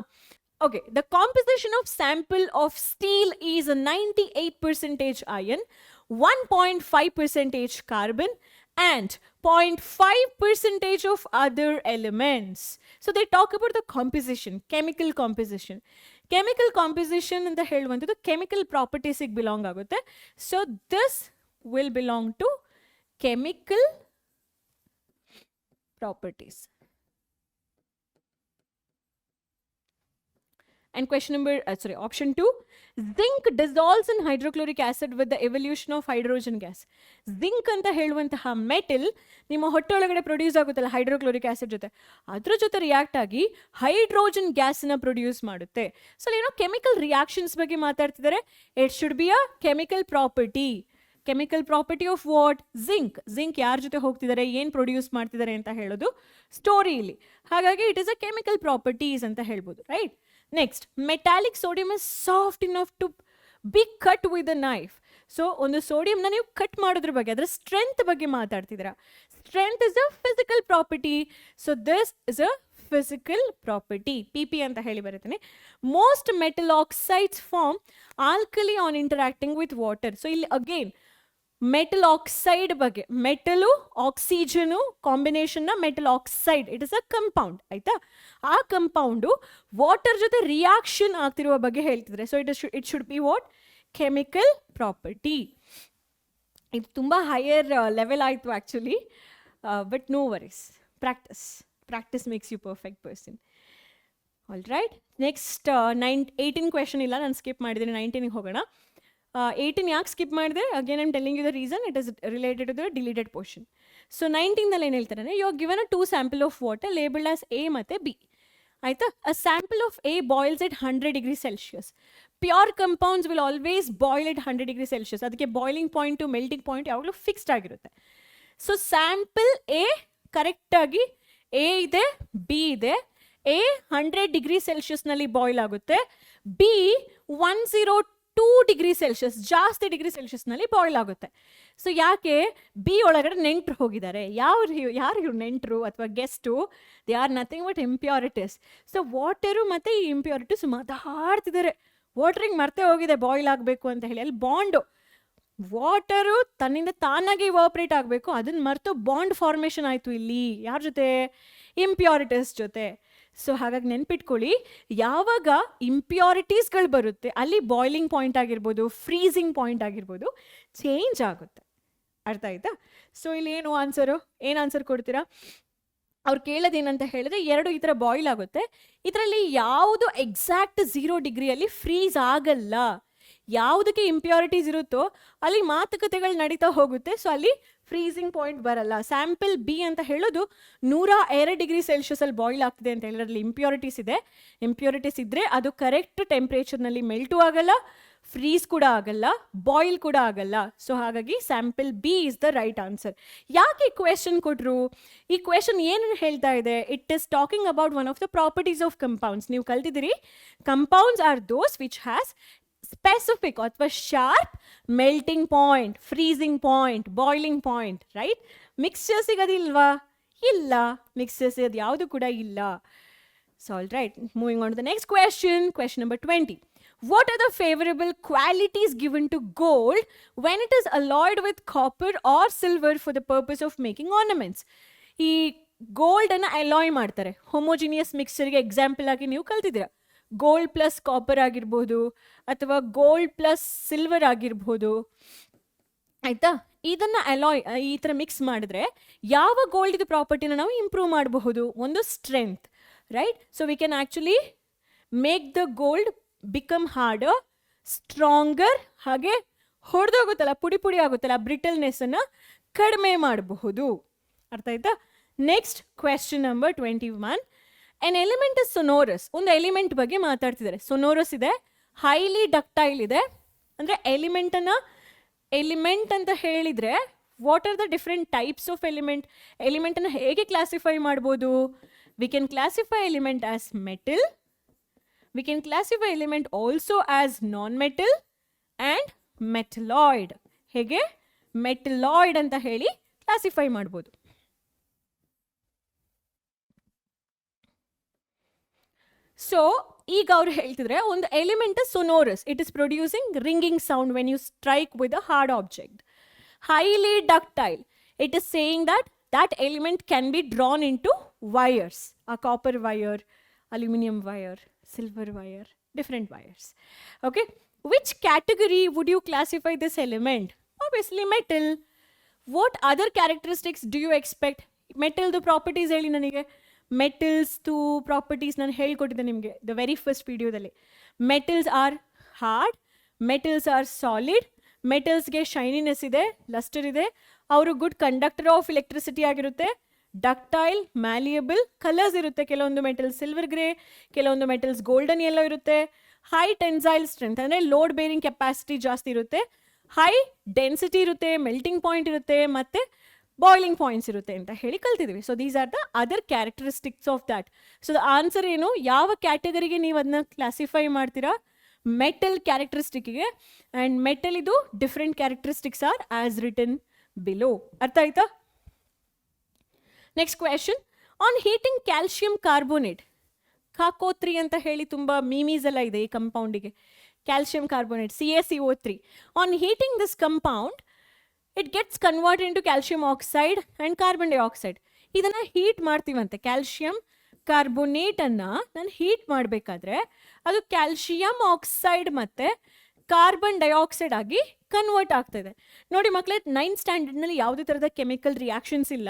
Okay, the composition of sample of steel is 98% iron, 1.5% carbon, and 0.5% of other elements. So they talk about the composition, chemical composition. Chemical composition ಅಂತ ಹೇಳುವಂಥದ್ದು chemical properties ಗೆ belong ಆಗುತ್ತೆ. So this will belong to chemical properties. And question number, option 2. Zinc dissolves in hydrochloric acid with the evolution of hydrogen gas. Zinc ಅಂತ ಹೇಳುವಂತಹ ಮೆಟಲ್ ನಿಮ್ಮ ಹೊಟ್ಟೆ ಒಳಗಡೆ ಪ್ರೊಡ್ಯೂಸ್ ಆಗುತ್ತಲ್ಲ ಹೈಡ್ರೋಕ್ಲೋರಿಕ್ ಆಸಿಡ್ ಜೊತೆ, ಅದ್ರ ಜೊತೆ ರಿಯಾಕ್ಟ್ ಆಗಿ ಹೈಡ್ರೋಜನ್ ಗ್ಯಾಸ್ನ ಪ್ರೊಡ್ಯೂಸ್ ಮಾಡುತ್ತೆ. ಸೊ ಏನೋ ಕೆಮಿಕಲ್ ರಿಯಾಕ್ಷನ್ಸ್ ಬಗ್ಗೆ ಮಾತಾಡ್ತಿದ್ದಾರೆ. It should be a chemical property. Chemical property of what? Zinc. Zinc ಯಾರ ಜೊತೆ ಹೋಗ್ತಿದ್ದಾರೆ, ಏನು ಪ್ರೊಡ್ಯೂಸ್ ಮಾಡ್ತಿದ್ದಾರೆ ಅಂತ ಹೇಳೋದು ಸ್ಟೋರಿಯಲ್ಲಿ. ಹಾಗಾಗಿ it is a chemical properties ಅಂತ ಹೇಳ್ಬೋದು, right? Next, metallic sodium is soft enough to be cut with a knife. So ಒಂದು ಸೋಡಿಯಂನ ನೀವು ಕಟ್ ಮಾಡೋದ್ರ ಬಗ್ಗೆ, ಅದರ ಸ್ಟ್ರೆಂತ್ ಬಗ್ಗೆ ಮಾತಾಡ್ತಿದ್ದೀರಾ. Strength is a physical property. So this is a physical property, PP ಅಂತ ಹೇಳಿ ಬರುತ್ತೇನೆ. Most metal oxides form alkali on interacting with water. So ಇಲ್ಲಿ ಅಗೇನ್ ಮೆಟಲ್ ಆಕ್ಸೈಡ್ ಬಗ್ಗೆ, ಮೆಟಲು ಆಕ್ಸಿಜನು ಕಾಂಬಿನೇಷನ್ನ metal oxide, it is a compound, ಆಯ್ತಾ? ಆ ಕಂಪೌಂಡು ವಾಟರ್ ಜೊತೆ ರಿಯಾಕ್ಷನ್ ಆಗ್ತಿರುವ ಬಗ್ಗೆ ಹೇಳ್ತಿದ್ರೆ. So it should be what? Chemical property. ಇದು ತುಂಬ ಹೈಯರ್ ಲೆವೆಲ್ ಆಯಿತು actually, but no worries. Practice makes you perfect person. All right, next 18 question ಇಲ್ಲ, ನಾನು ಸ್ಕಿಪ್ ಮಾಡಿದ್ದೀನಿ. 19ಗೆ ಹೋಗೋಣ. 18 ಯಾಕೆ ಸ್ಕಿಪ್ ಮಾಡಿದೆ? Again I'm telling you the reason. It is related to the deleted portion. So 19ನಲ್ಲಿ ಏನು ಹೇಳ್ತಾರೆ, you are given a 2 sample of water labelled as A ಮತ್ತು B, ಆಯ್ತಾ? A sample of A boils at 100 degree Celsius. Pure compounds will always boil at 100 degree Celsius. ಅದಕ್ಕೆ ಬಾಯ್ಲಿಂಗ್ ಪಾಯಿಂಟು ಮೆಲ್ಟಿಂಗ್ ಪಾಯಿಂಟ್ ಯಾವಾಗಲೂ ಫಿಕ್ಸ್ಡ್ ಆಗಿರುತ್ತೆ. ಸೊ ಸ್ಯಾಂಪಲ್ A ಕರೆಕ್ಟಾಗಿ A ಇದೆ, B ಇದೆ. A 100 ಡಿಗ್ರಿ ಸೆಲ್ಸಿಯಸ್ನಲ್ಲಿ ಬಾಯ್ಲ್ ಆಗುತ್ತೆ, B 102 ಡಿಗ್ರಿ ಸೆಲ್ಸಿಯಸ್, ಜಾಸ್ತಿ ಡಿಗ್ರಿ ಸೆಲ್ಸಿಯಸ್ನಲ್ಲಿ ಬಾಯ್ಲ್ ಆಗುತ್ತೆ. ಸೊ ಯಾಕೆ? ಬಿ ಒಳಗಡೆ ನೆಂಟರು ಹೋಗಿದ್ದಾರೆ. ಯಾರು ಇವ್ರು ನೆಂಟರು ಅಥವಾ guest? They are nothing but impurities. So water ಮತ್ತು ಈ ಇಂಪ್ಯೂರಿಟೀಸ್ ಮಾತಾಡ್ತಿದ್ದಾರೆ. ವಾಟ್ರಿಂಗ್ ಮರ್ತೇ ಹೋಗಿದೆ ಬಾಯ್ಲ್ ಆಗಬೇಕು ಅಂತ ಹೇಳಿ. ಅಲ್ಲಿ ಬಾಂಡು, ವಾಟರು ತನ್ನಿಂದ ತಾನಾಗಿ ಇವಾಪ್ರೇಟ್ ಆಗಬೇಕು, ಅದನ್ನ ಮರೆತು ಬಾಂಡ್ ಫಾರ್ಮೇಷನ್ ಆಯಿತು ಇಲ್ಲಿ. ಯಾರ ಜೊತೆ? ಇಂಪ್ಯೂರಿಟೀಸ್ ಜೊತೆ. ಸೊ ಹಾಗಾಗಿ ನೆನ್ಪಿಟ್ಕೊಳ್ಳಿ, ಯಾವಾಗ ಇಂಪ್ಯೂರಿಟೀಸ್ಗಳು ಬರುತ್ತೆ ಅಲ್ಲಿ ಬಾಯ್ಲಿಂಗ್ ಪಾಯಿಂಟ್ ಆಗಿರ್ಬೋದು, ಫ್ರೀಸಿಂಗ್ ಪಾಯಿಂಟ್ ಆಗಿರ್ಬೋದು, ಚೇಂಜ್ ಆಗುತ್ತೆ. ಅರ್ಥ ಆಯ್ತಾ? ಸೊ ಇಲ್ಲಿ ಏನು ಆನ್ಸರ್ ಕೊಡ್ತೀರಾ? ಅವ್ರು ಕೇಳೋದೇನಂತ ಹೇಳಿದ್ರೆ, 2 ಈ ಥರ ಬಾಯ್ಲ್ ಆಗುತ್ತೆ, ಇದರಲ್ಲಿ ಯಾವುದು ಎಕ್ಸಾಕ್ಟ್ 0 ಡಿಗ್ರಿಯಲ್ಲಿ ಫ್ರೀಸ್ ಆಗಲ್ಲ. ಯಾವುದಕ್ಕೆ ಇಂಪ್ಯೂರಿಟೀಸ್ ಇರುತ್ತೋ ಅಲ್ಲಿ ಮಾತುಕತೆಗಳು ನಡೀತಾ ಹೋಗುತ್ತೆ. ಸೊ ಅಲ್ಲಿ ಫ್ರೀಸಿಂಗ್ ಪಾಯಿಂಟ್ ಬರಲ್ಲ. ಸ್ಯಾಂಪಲ್ B ಅಂತ ಹೇಳೋದು 102 ಡಿಗ್ರಿ ಸೆಲ್ಸಿಯಸಲ್ಲಿ ಬಾಯ್ಲ್ ಆಗ್ತಿದೆ ಅಂತ ಹೇಳಿದ್ರೆ ಅಲ್ಲಿ ಇಂಪ್ಯೂರಿಟೀಸ್ ಇದೆ. ಇಂಪ್ಯೂರಿಟೀಸ್ ಇದ್ದರೆ ಅದು ಕರೆಕ್ಟ್ ಟೆಂಪ್ರೇಚರ್ನಲ್ಲಿ ಮೆಲ್ಟು ಆಗಲ್ಲ, ಫ್ರೀಸ್ ಕೂಡ ಆಗಲ್ಲ, ಬಾಯ್ಲ್ ಕೂಡ ಆಗಲ್ಲ. ಸೊ ಹಾಗಾಗಿ sample B is the right answer. ಯಾಕೆ ಈ ಕ್ವೆಶನ್ ಕೊಟ್ಟರು? ಈ ಕ್ವೆಶನ್ ಏನು ಹೇಳ್ತಾ ಇದೆ? It is talking about one of the properties of compounds. ನೀವು ಕಲ್ತಿದ್ದೀರಿ, compounds are those which has specific ಅಥವಾ sharp melting point, freezing point, boiling point, right? ಮಿಕ್ಸ್ಚರ್ಸಿಗೆ ಅದಿಲ್ವಾ? ಇಲ್ಲ, ಮಿಕ್ಸ್ಚರ್ಸ್ ಅದು ಯಾವುದು ಕೂಡ ಇಲ್ಲ. So all right, moving on to the next question. Question number 20. What are the favorable qualities given to gold when it is alloyed with copper or silver for the purpose of making ornaments? ಈ ಗೋಲ್ಡನ್ನು ಅಲಾಯ್ ಮಾಡ್ತಾರೆ ಹೋಮೋಜಿನಿಯಸ್ ಮಿಕ್ಸ್ಚರ್ಗೆ. ಎಕ್ಸಾಂಪಲ್ ಆಗಿ ನೀವು ಕಲ್ತಿದ್ದೀರಾ, ಗೋಲ್ಡ್ ಪ್ಲಸ್ ಕಾಪರ್ ಆಗಿರ್ಬೋದು ಅಥವಾ ಗೋಲ್ಡ್ ಪ್ಲಸ್ ಸಿಲ್ವರ್ ಆಗಿರ್ಬೋದು, ಆಯಿತಾ? ಇದನ್ನು ಅಲಾಯ್ ಈ ಥರ ಮಿಕ್ಸ್ ಮಾಡಿದ್ರೆ ಯಾವ ಗೋಲ್ಡಿದು ಪ್ರಾಪರ್ಟಿನ ನಾವು ಇಂಪ್ರೂವ್ ಮಾಡಬಹುದು? ಒಂದು strength, right? So we can actually make the gold become harder, stronger, ಹಾಗೆ ಹೊಡೆದೋಗುತ್ತಲ್ಲ, ಪುಡಿ ಆಗುತ್ತಲ್ಲ, ಬ್ರಿಟಲ್ನೆಸ್ಸನ್ನು ಕಡಿಮೆ ಮಾಡಬಹುದು. ಅರ್ಥ ಆಯ್ತಾ? Next question number 21. An element is sonorous. ಒಂದು ಎಲಿಮೆಂಟ್ ಬಗ್ಗೆ ಮಾತಾಡ್ತಿದ್ದಾರೆ. ಸೊನೋರಸ್ ಇದೆ, ಹೈಲಿ ಡಕ್ಟೈಲ್ ಇದೆ. ಅಂದರೆ ಎಲಿಮೆಂಟ್ ಅಂತ ಹೇಳಿದರೆ what are the different types of ಎಲಿಮೆಂಟನ್ನು ಹೇಗೆ ಕ್ಲಾಸಿಫೈ ಮಾಡ್ಬೋದು? We can classify element as metal, We can classify element also as non-metal and metalloid. ಹೇಗೆ metalloid ಅಂತ ಹೇಳಿ ಕ್ಲಾಸಿಫೈ ಮಾಡ್ಬೋದು. ಸೊ ಈಗ ಅವ್ರು ಹೇಳ್ತಿದ್ರೆ ಒಂದು element sonorous, it is producing ringing sound when you strike with a hard object. Highly ductile, it is saying that that element can be drawn into wires, a copper wire, aluminum wire, silver wire, different wires. Okay, which category would you classify this element? Obviously metal. What other characteristics do you expect? Metal the properties ಹೇಳಿ ನನಗೆ. Metals to properties ನಾನು ಹೇಳಿಕೊಟ್ಟಿದ್ದೆ ನಿಮಗೆ the very first video ದಲ್ಲಿ. Metals are hard, metals are solid, ಮೆಟಲ್ಸ್ಗೆ ಶೈನಿನೆಸ್ ಇದೆ, ಲಸ್ಟರ್ ಇದೆ, ಅವರು ಗುಡ್ ಕಂಡಕ್ಟರ್ ಆಫ್ ಎಲೆಕ್ಟ್ರಿಸಿಟಿ ಆಗಿರುತ್ತೆ, ಡಕ್ಟೈಲ್, ಮ್ಯಾಲಿಯಬಲ್, ಕಲರ್ಸ್ ಇರುತ್ತೆ, ಕೆಲವೊಂದು ಮೆಟಲ್ಸ್ ಸಿಲ್ವರ್ ಗ್ರೇ, ಕೆಲವೊಂದು ಮೆಟಲ್ಸ್ ಗೋಲ್ಡನ್ ಎಲ್ಲೋ ಇರುತ್ತೆ, ಹೈ ಟೆನ್ಸೈಲ್ ಸ್ಟ್ರೆಂತ್ ಅಂದರೆ ಲೋಡ್ ಬೇರಿಂಗ್ ಕೆಪಾಸಿಟಿ ಜಾಸ್ತಿ ಇರುತ್ತೆ, ಹೈ ಡೆನ್ಸಿಟಿ ಇರುತ್ತೆ, ಮೆಲ್ಟಿಂಗ್ ಪಾಯಿಂಟ್ ಇರುತ್ತೆ, ಮತ್ತು ಬಾಯ್ಲಿಂಗ್ ಪಾಯಿಂಟ್ಸ್ ಇರುತ್ತೆ ಅಂತ ಹೇಳಿ ಕಲ್ತಿದ್ವಿ. So these are the other characteristics of that. So the answer ಏನು, ಯಾವ ಕ್ಯಾಟಗರಿಗೆ ನೀವು ಅದನ್ನ ಕ್ಲಾಸಿಫೈ ಮಾಡ್ತೀರಾ? ಮೆಟಲ್ ಕ್ಯಾರೆಕ್ಟರಿಸ್ಟಿಕ್ಗೆ. ಆ್ಯಂಡ್ ಮೆಟಲ್ ಇದು different characteristics R as written below. ಅರ್ಥ ಆಯ್ತಾ? Next question, on heating calcium carbonate, ಕಾಕೋತ್ರಿ ಅಂತ ಹೇಳಿ ತುಂಬ ಮೀಮೀಸ್ ಎಲ್ಲ ಇದೆ ಈ ಕಂಪೌಂಡಿಗೆ, calcium carbonate CaCO3. On heating this compound it gets convert into calcium oxide and carbon dioxide. ಇದನ್ನು ಹೀಟ್ ಮಾಡ್ತೀವಂತೆ, ಕ್ಯಾಲ್ಶಿಯಂ ಕಾರ್ಬೋನೇಟನ್ನು ನಾನು ಹೀಟ್ ಮಾಡಬೇಕಾದ್ರೆ ಅದು ಕ್ಯಾಲ್ಶಿಯಂ ಆಕ್ಸೈಡ್ ಮತ್ತು ಕಾರ್ಬನ್ ಡೈಆಕ್ಸೈಡ್ ಆಗಿ ಕನ್ವರ್ಟ್ ಆಗ್ತಾಯಿದೆ. ನೋಡಿ ಮಕ್ಕಳೇ, 9th ಸ್ಟ್ಯಾಂಡರ್ಡ್ನಲ್ಲಿ ಯಾವುದೇ ಥರದ ಕೆಮಿಕಲ್ ರಿಯಾಕ್ಷನ್ಸ್ ಇಲ್ಲ,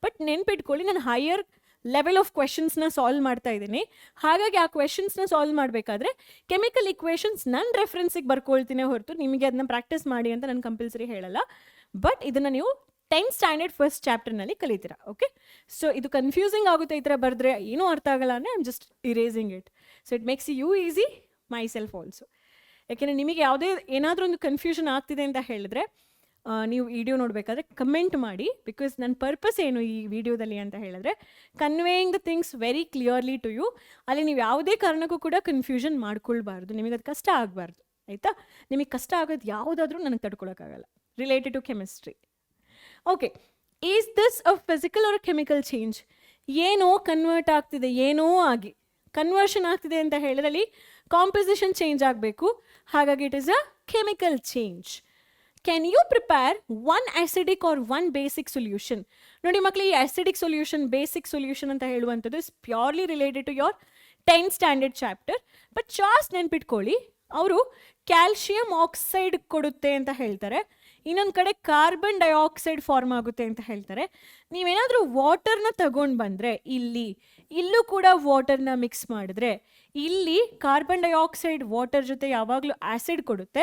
ಬಟ್ ನೆನ್ಪಿಟ್ಕೊಳ್ಳಿ ನಾನು ಹೈಯರ್ ಲೆವೆಲ್ ಆಫ್ ಕ್ವೆಶನ್ಸ್ನ ಸಾಲ್ವ್ ಮಾಡ್ತಾ ಇದ್ದೀನಿ. ಹಾಗಾಗಿ ಆ ಕ್ವೆಶನ್ಸ್ನ ಸಾಲ್ವ್ ಮಾಡಬೇಕಾದ್ರೆ ಕೆಮಿಕಲ್ ಇಕ್ವೇಷನ್ಸ್ ನನ್ನ ರೆಫರೆನ್ಸಿಗೆ ಬರ್ಕೊಳ್ತೀನಿ ಹೊರತು ನಿಮಗೆ ಅದನ್ನ ಪ್ರಾಕ್ಟೀಸ್ ಮಾಡಿ ಅಂತ ನಾನು ಕಂಪಲ್ಸರಿ ಹೇಳಲ್ಲ. ಬಟ್ ಇದನ್ನು ನೀವು 10th ಸ್ಟ್ಯಾಂಡರ್ಡ್ ಫಸ್ಟ್ ಚಾಪ್ಟರ್ನಲ್ಲಿ ಕಲಿತೀರಾ. ಓಕೆ, ಸೊ ಇದು ಕನ್ಫ್ಯೂಸಿಂಗ್ ಆಗುತ್ತೆ, ಈ ಥರ ಬರೆದ್ರೆ ಏನೂ ಅರ್ಥ ಆಗಲ್ಲ ಅಂದರೆ I am just erasing it. So it makes you easy, myself also. ಯಾಕೆಂದರೆ ನಿಮಗೆ ಯಾವುದೇ ಏನಾದರೂ ಒಂದು ಕನ್ಫ್ಯೂಷನ್ ಆಗ್ತಿದೆ ಅಂತ ಹೇಳಿದ್ರೆ ನೀವು ವಿಡಿಯೋ ನೋಡಬೇಕಾದ್ರೆ ಕಮೆಂಟ್ ಮಾಡಿ. ಬಿಕಾಸ್ ನನ್ನ ಪರ್ಪಸ್ ಏನು ಈ ವಿಡಿಯೋದಲ್ಲಿ ಅಂತ ಹೇಳಿದ್ರೆ conveying the things very clearly to you. ಅಲ್ಲಿ ನೀವು ಯಾವುದೇ ಕಾರಣಕ್ಕೂ ಕೂಡ ಕನ್ಫ್ಯೂಷನ್ ಮಾಡ್ಕೊಳ್ಬಾರ್ದು, ನಿಮಗೆ ಅದು ಕಷ್ಟ ಆಗಬಾರ್ದು. ಆಯಿತಾ? ನಿಮಗೆ ಕಷ್ಟ ಆಗೋದು ಯಾವುದಾದ್ರೂ ನನಗೆ ತಡ್ಕೊಳಕ್ಕಾಗಲ್ಲ related to chemistry. Okay, is this a physical or chemical change? ಏನೋ ಕನ್ವರ್ಟ್ ಆಗ್ತಿದೆ, ಏನೋ ಆಗಿ ಕನ್ವರ್ಷನ್ ಆಗ್ತಿದೆ ಅಂತ ಹೇಳಿದ್ರಲ್ಲಿ ಕಾಂಪೋಸಿಷನ್ ಚೇಂಜ್ ಆಗಬೇಕು. ಹಾಗಾಗಿ it is a chemical change. Can you prepare one acidic or one basic solution? ನೋಡಿ ಮಕ್ಕಳು, ಈ ಆ್ಯಸಿಡಿಕ್ ಸೊಲ್ಯೂಷನ್, ಬೇಸಿಕ್ ಸೊಲ್ಯೂಷನ್ ಅಂತ ಹೇಳುವಂಥದ್ದು is purely related to your 10th standard chapter. But just ನೆನ್ಪಿಟ್ಕೊಳ್ಳಿ, ಅವರು ಕ್ಯಾಲ್ಶಿಯಂ ಆಕ್ಸೈಡ್ ಕೊಡುತ್ತೆ ಅಂತ ಹೇಳ್ತಾರೆ, ಇನ್ನೊಂದು ಕಡೆ ಕಾರ್ಬನ್ ಡೈಆಕ್ಸೈಡ್ ಫಾರ್ಮ್ ಆಗುತ್ತೆ ಅಂತ ಹೇಳ್ತಾರೆ. ನೀವೇನಾದರೂ ವಾಟರ್ನ ತಗೊಂಡು ಬಂದರೆ ಇಲ್ಲೂ ಕೂಡ ವಾಟರ್ನ ಮಿಕ್ಸ್ ಮಾಡಿದ್ರೆ ಇಲ್ಲಿ ಕಾರ್ಬನ್ ಡೈಆಕ್ಸೈಡ್ ವಾಟರ್ ಜೊತೆ ಯಾವಾಗಲೂ ಆ್ಯಸಿಡ್ ಕೊಡುತ್ತೆ,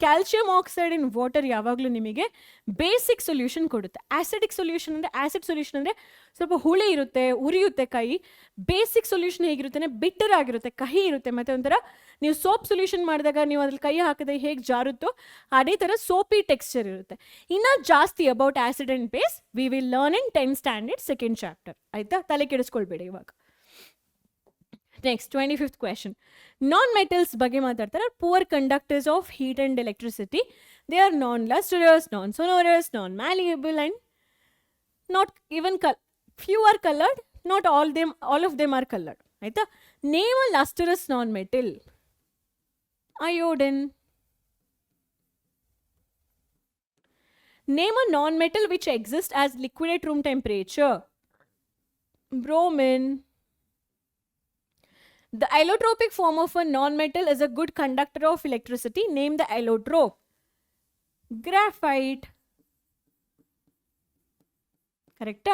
ಕ್ಯಾಲ್ಶಿಯಂ ಆಕ್ಸೈಡ್ ಇನ್ ವಾಟರ್ ಯಾವಾಗಲೂ ನಿಮಗೆ ಬೇಸಿಕ್ ಸೊಲ್ಯೂಷನ್ ಕೊಡುತ್ತೆ. ಆ್ಯಸಿಡಿಕ್ ಸೊಲ್ಯೂಷನ್ ಅಂದರೆ, ಆ್ಯಸಿಡ್ ಸೊಲ್ಯೂಷನ್ ಅಂದರೆ ಸ್ವಲ್ಪ ಹುಳಿ ಇರುತ್ತೆ, ಉರಿಯುತ್ತೆ ಕೈ. ಬೇಸಿಕ್ ಸೊಲ್ಯೂಷನ್ ಹೇಗಿರುತ್ತೆ, ಬಿಟ್ಟರ್ ಆಗಿರುತ್ತೆ, ಕಹಿ ಇರುತ್ತೆ. ಮತ್ತು ಒಂಥರ ನೀವು ಸೋಪ್ ಸೊಲ್ಯೂಷನ್ ಮಾಡಿದಾಗ ನೀವು ಅದ್ರಲ್ಲಿ ಕೈ ಹಾಕಿದ್ರೆ ಹೇಗೆ ಜಾರುತ್ತೋ ಅದೇ ಥರ ಸೋಪಿ ಟೆಕ್ಸ್ಚರ್ ಇರುತ್ತೆ. ಇನ್ನೂ ಜಾಸ್ತಿ about acid and base we will learn in 10th standard 2nd chapter. ಆಯಿತಾ? ತಲೆ ಕೆಡಿಸ್ಕೊಳ್ಬೇಡಿ ಇವಾಗ. ನೆಕ್ಸ್ಟ್ 25th ಕ್ವೆಶನ್, ನಾನ್ ಮೆಟಲ್ಸ್ ಬಗ್ಗೆ ಮಾತಾಡ್ತಾರೆ. Poor conductors of heat and electricity. They are non lustrous, non sonorous, non malleable and not even few are coloured, not all of them are coloured. ಆಯಿತಾ? Name a lustrous non metal. Iodine. Name a non-metal which exists as liquid at room temperature. Bromine. The allotropic form of a non-metal is a good conductor of electricity. Name the allotrope. Graphite. Correct?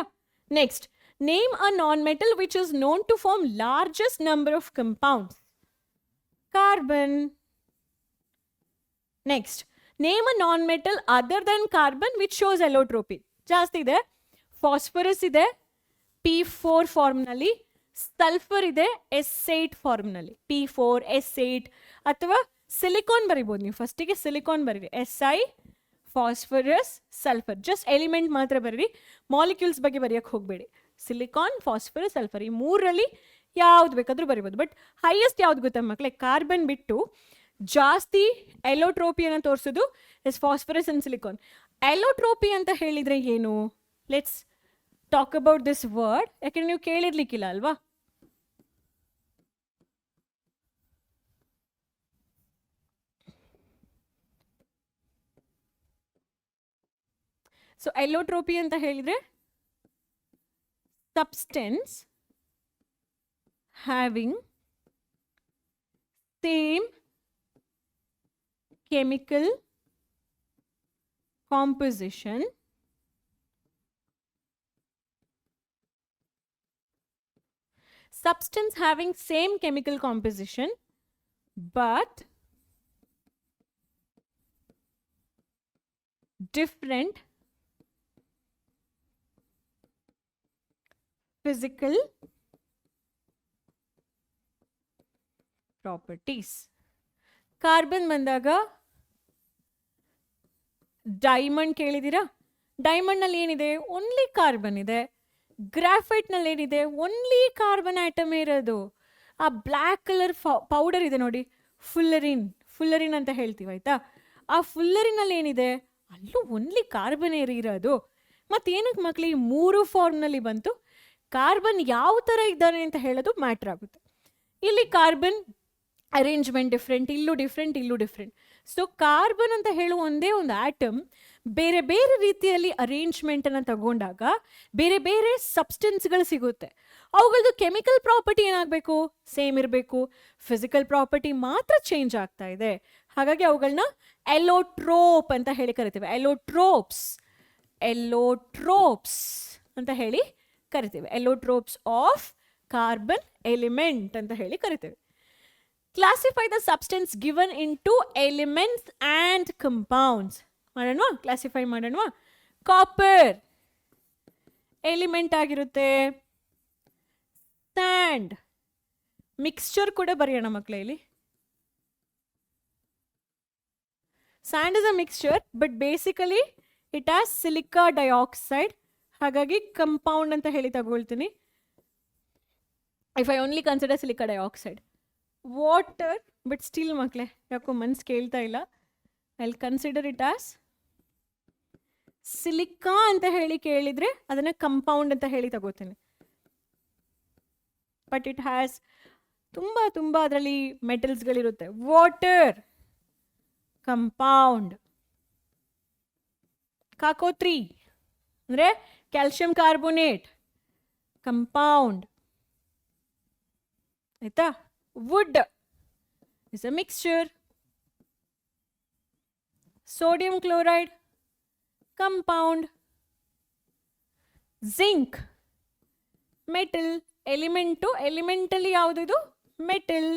Next, name a non-metal which is known to form largest number of compounds. Carbon. Next, name a non-metal other than carbon which shows allotropy. ಜಾಸ್ತಿ ಇದೆ. ಫಾಸ್ಫರಸ್ ಇದೆ P4 ಫಾರ್ಮ್ನಲ್ಲಿ, ಸಲ್ಫರ್ ಇದೆ S8 ಫಾರ್ಮ್ನಲ್ಲಿ, P4 S8. ಅಥವಾ ಸಿಲಿಕಾನ್ ಬರಿಬೋದು ನೀವು. ಫಸ್ಟಿಗೆ ಸಿಲಿಕಾನ್ ಬರೀರಿ, Si, phosphorus, sulphur. Just element ಮಾತ್ರ ಬರೀರಿ, ಮಾಲಿಕ್ಯೂಲ್ಸ್ ಬಗ್ಗೆ ಬರೆಯೋಕ್ಕೆ ಹೋಗಬೇಡಿ. ಸಿಲಿಕಾನ್, ಫಾಸ್ಫರಸ್, ಸಲ್ಫರ್, ಈ ಮೂರರಲ್ಲಿ ಯಾವ್ದು ಬೇಕಾದ್ರೂ ಬರಿಬೋದು. ಬಟ್ ಹೈಯೆಸ್ಟ್ ಯಾವ್ದು ಗೊತ್ತಾ ಮಕ್ಕಳೇ? ಕಾರ್ಬನ್ ಬಿಟ್ಟು ಜಾಸ್ತಿ ಎಲೋಟ್ರೋಪಿಯನ್ನು ತೋರಿಸೋದು ಇಸ್ ಫಾಸ್ಫರಸ್ ಅಂಡ್ ಸಿಲಿಕಾನ್. ಎಲೋಟ್ರೋಪಿ ಅಂತ ಹೇಳಿದ್ರೆ ಏನು? Let's talk about this word. ಯಾಕಂದ್ರೆ ನೀವು ಕೇಳಿರ್ಲಿಕ್ಕಿಲ್ಲ ಅಲ್ವಾ? ಸೊ ಎಲೋಟ್ರೋಪಿ ಅಂತ ಹೇಳಿದ್ರೆ substance having same chemical composition but different physical properties. Carbon ಬಂದಾಗ ಡೈಮಂಡ್ ಕೇಳಿದ್ದೀರಾ? ಡೈಮಂಡ್ ನಲ್ಲಿ ಏನಿದೆ? ಓನ್ಲಿ ಕಾರ್ಬನ್ ಇದೆ. ಗ್ರಾಫೈಟ್ ನಲ್ಲಿ ಏನಿದೆ? ಓನ್ಲಿ ಕಾರ್ಬನ್ ಆಟಮ್ ಇರೋದು. ಆ ಬ್ಲ್ಯಾಕ್ ಕಲರ್ ಪೌಡರ್ ಇದೆ ನೋಡಿ, ಫುಲ್ಲರಿನ್ ಅಂತ ಹೇಳ್ತೀವಿ ಆಯ್ತಾ? ಆ ಫುಲ್ಲರಿನ್ ಅಲ್ಲಿ ಏನಿದೆ? ಅಲ್ಲೂ ಓನ್ಲಿ ಕಾರ್ಬನ್ ಇರೋದು. ಮತ್ತೇನಕ್ಕೆ ಮಕ್ಕಳು ಈ 3 ಫಾರ್ಮ್ನಲ್ಲಿ ಬಂತು? ಕಾರ್ಬನ್ ಯಾವ ಥರ ಇದ್ದಾನೆ ಅಂತ ಹೇಳೋದು ಮ್ಯಾಟ್ರ್ ಆಗುತ್ತೆ. ಇಲ್ಲಿ ಕಾರ್ಬನ್ ಅರೇಂಜ್ಮೆಂಟ್ ಡಿಫ್ರೆಂಟ್, ಇಲ್ಲೂ ಡಿಫ್ರೆಂಟ್. ಸೊ ಕಾರ್ಬನ್ ಅಂತ ಹೇಳುವ ಒಂದೇ ಒಂದು ಆಟಮ್ ಬೇರೆ ಬೇರೆ ರೀತಿಯಲ್ಲಿ ಅರೇಂಜ್ಮೆಂಟನ್ನು ತಗೊಂಡಾಗ ಬೇರೆ ಬೇರೆ ಸಬ್ಸ್ಟೆನ್ಸ್ಗಳು ಸಿಗುತ್ತೆ. ಅವುಗಳದ್ದು ಕೆಮಿಕಲ್ ಪ್ರಾಪರ್ಟಿ ಏನಾಗಬೇಕು? ಸೇಮ್ ಇರಬೇಕು. ಫಿಸಿಕಲ್ ಪ್ರಾಪರ್ಟಿ ಮಾತ್ರ ಚೇಂಜ್ ಆಗ್ತಾ ಇದೆ. ಹಾಗಾಗಿ ಅವುಗಳನ್ನ ಎಲೋಟ್ರೋಪ್ ಅಂತ ಹೇಳಿ ಕರಿತೀವಿ. ಎಲೋಟ್ರೋಪ್ಸ್ ಅಂತ ಹೇಳಿ ಕರಿತೀವಿ. ಎಲೋಟ್ರೋಪ್ಸ್ ಆಫ್ ಕಾರ್ಬನ್ ಎಲಿಮೆಂಟ್ ಅಂತ ಹೇಳಿ ಕರಿತೀವಿ. Classify the substance given into elements and compounds. ಮಾಡೋಣವಾ? ಕ್ಲಾಸಿಫೈ ಮಾಡೋಣವಾ? ಕಾಪರ್ ಎಲಿಮೆಂಟ್ ಆಗಿರುತ್ತೆ. ಸ್ಯಾಂಡ್ ಮಿಕ್ಸ್ಚರ್ ಕೂಡ ಬರೆಯೋಣ ಮಕ್ಕಳೇ. ಇಲ್ಲಿ sand is a mixture, but basically it has silica dioxide. ಹಾಗಾಗಿ ಕಂಪೌಂಡ್ ಅಂತ ಹೇಳಿ ತಗೊಳ್ತೀನಿ. If I only consider silica dioxide. Water, but still ಮಕ್ಕಳೇ ಯಾಕೋ ಮನ್ಸು ಕೇಳ್ತಾ ಇಲ್ಲ. I consider it as silica ಅಂತ ಹೇಳಿ ಕೇಳಿದರೆ ಅದನ್ನು ಕಂಪೌಂಡ್ ಅಂತ ಹೇಳಿ ತಗೋತೀನಿ. ಬಟ್ ಇಟ್ ಹ್ಯಾಸ್ ತುಂಬ ಅದರಲ್ಲಿ ಮೆಟಲ್ಸ್ಗಳಿರುತ್ತೆ. Water compound. ಕಾಕೋತ್ರಿ ಅಂದರೆ ಕ್ಯಾಲ್ಶಿಯಂ ಕಾರ್ಬೋನೇಟ್ ಕಂಪೌಂಡ್ ಆಯ್ತಾ? Wood is a mixture. Sodium chloride compound. Zinc metal. ಎಲಿಮೆಂಟಲ್ಲಿ ಯಾವುದು? ಇದು metal.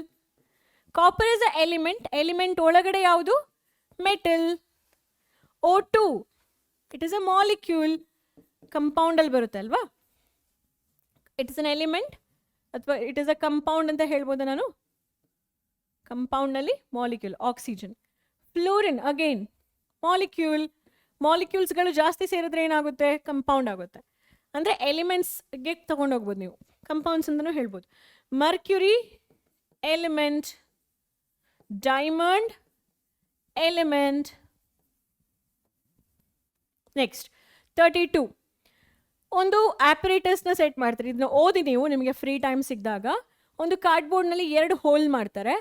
Copper is a element ಒಳಗಡೆ ಯಾವುದು? Metal. O2 it is a molecule. ಕಂಪೌಂಡಲ್ಲಿ ಬರುತ್ತೆ ಅಲ್ವಾ? ಇಟ್ ಇಸ್ ಅನ್ ಎಲಿಮೆಂಟ್ ಅಥವಾ ಇಟ್ ಇಸ್ ಅ ಕಂಪೌಂಡ್ ಅಂತ ಹೇಳ್ಬೋದಾ ನಾನು? ಕಂಪೌಂಡ್ನಲ್ಲಿ ಮಾಲಿಕ್ಯೂಲ್. ಆಕ್ಸಿಜನ್. ಫ್ಲೋರಿನ್ ಅಗೇನ್ ಮಾಲಿಕ್ಯೂಲ್ಸ್ಗಳು ಜಾಸ್ತಿ ಸೇರಿದ್ರೆ ಏನಾಗುತ್ತೆ? ಕಂಪೌಂಡ್ ಆಗುತ್ತೆ. ಅಂದರೆ ಎಲಿಮೆಂಟ್ಸ್ಗೆ ತಗೊಂಡೋಗ್ಬೋದು ನೀವು, ಕಂಪೌಂಡ್ಸ್ ಅಂತಲೂ ಹೇಳ್ಬೋದು. Mercury element. Diamond element. Next 32 ಒಂದು ಆಪರೇಟರ್ಸ್ನ ಸೆಟ್ ಮಾಡ್ತಾರೆ. ಇದನ್ನ ಓದಿ ನೀವು ನಿಮಗೆ ಫ್ರೀ ಟೈಮ್ ಸಿಕ್ಕಿದಾಗ. ಒಂದು ಕಾರ್ಡ್ಬೋರ್ಡ್ನಲ್ಲಿ 2 ಹೋಲ್ ಮಾಡ್ತಾರೆ.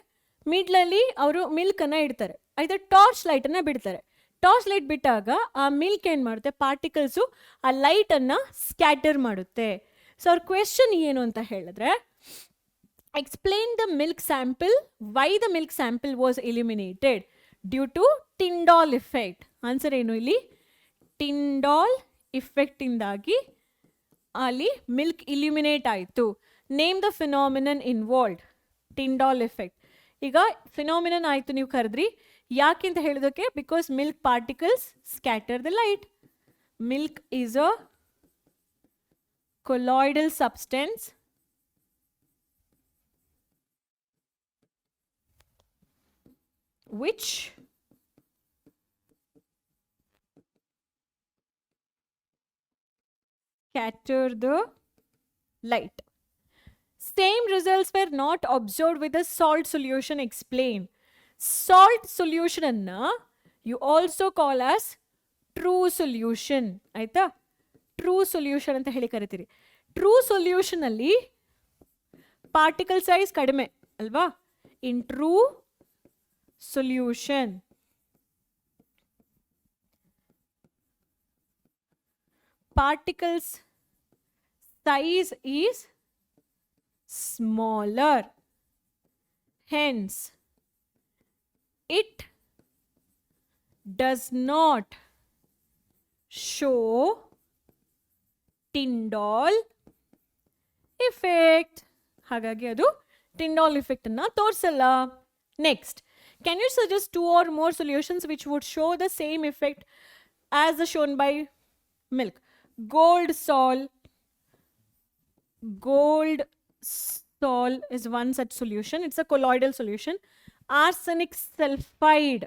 ಮಿಡ್ಲಲ್ಲಿ ಅವರು ಮಿಲ್ಕನ್ನು ಇಡ್ತಾರೆ ಆಯಿತಾ? ಟಾರ್ಚ್ ಲೈಟನ್ನು ಬಿಡ್ತಾರೆ. ಟಾರ್ಚ್ ಲೈಟ್ ಬಿಟ್ಟಾಗ ಆ ಮಿಲ್ಕ್ ಏನು ಮಾಡುತ್ತೆ? ಪಾರ್ಟಿಕಲ್ಸು ಆ ಲೈಟನ್ನು ಸ್ಕ್ಯಾಟರ್ ಮಾಡುತ್ತೆ. ಸೊ ಅವ್ರ ಕ್ವೆಶನ್ ಏನು ಅಂತ ಹೇಳಿದ್ರೆ, explain the milk sample, why the milk sample was illuminated due to Tyndall effect. Answer ಏನು ಇಲ್ಲಿ? ಟಿಂಡಾಲ್ ಇಫೆಕ್ಟಿಂದಾಗಿ ಅಲ್ಲಿ ಮಿಲ್ಕ್ ಇಲ್ಯುಮಿನೇಟ್ ಆಯಿತು. Name the phenomenon involved. Tyndall effect. ಈಗ ಫಿನಾಮಿನನ್ ಆಯಿತು ನೀವು ಕರೆದ್ರಿ. ಯಾಕೆ ಅಂತ ಹೇಳೋದಕ್ಕೆ? Because milk particles scatter the light. Milk is a colloidal substance which scatter the light. Same results were not observed with the salt solution. Explain. Salt solution anna you also call as true solution. ಆಯ್ತಾ? True solution ಅಂತ ಹೇಳಿ ಕರಿತೀರಿ. True solution ಅಲ್ಲಿ particle size ಕಡಿಮೆ ಅಲ್ವಾ? In true solution particles size is smaller, hence it does not show Tyndall effect. ಹಾಗಾಗಿ ಅದು Tyndall effect ಅನ್ನ ತೋರಿಸಲ್ಲ. Next, can you suggest 2 or more solutions which would show the same effect as the shown by milk? Gold sol is one such solution. It's a colloidal solution. Arsenic sulfide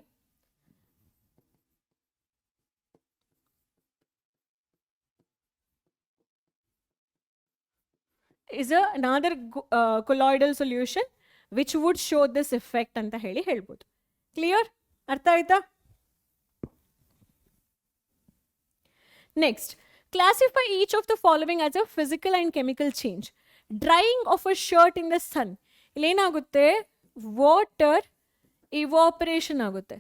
is another colloidal solution which would show this effect ಅಂತ ಹೇಳಿ ಹೇಳ್ಬೋದು. Clear? ಅರ್ಥ ಆಯ್ತಾ? Next, classify each of the following as a physical and chemical change. Drying of a shirt in the sun. ಇಲ್ಲೇನಾಗುತ್ತೆ? Water evaporation ಆಗುತ್ತೆ.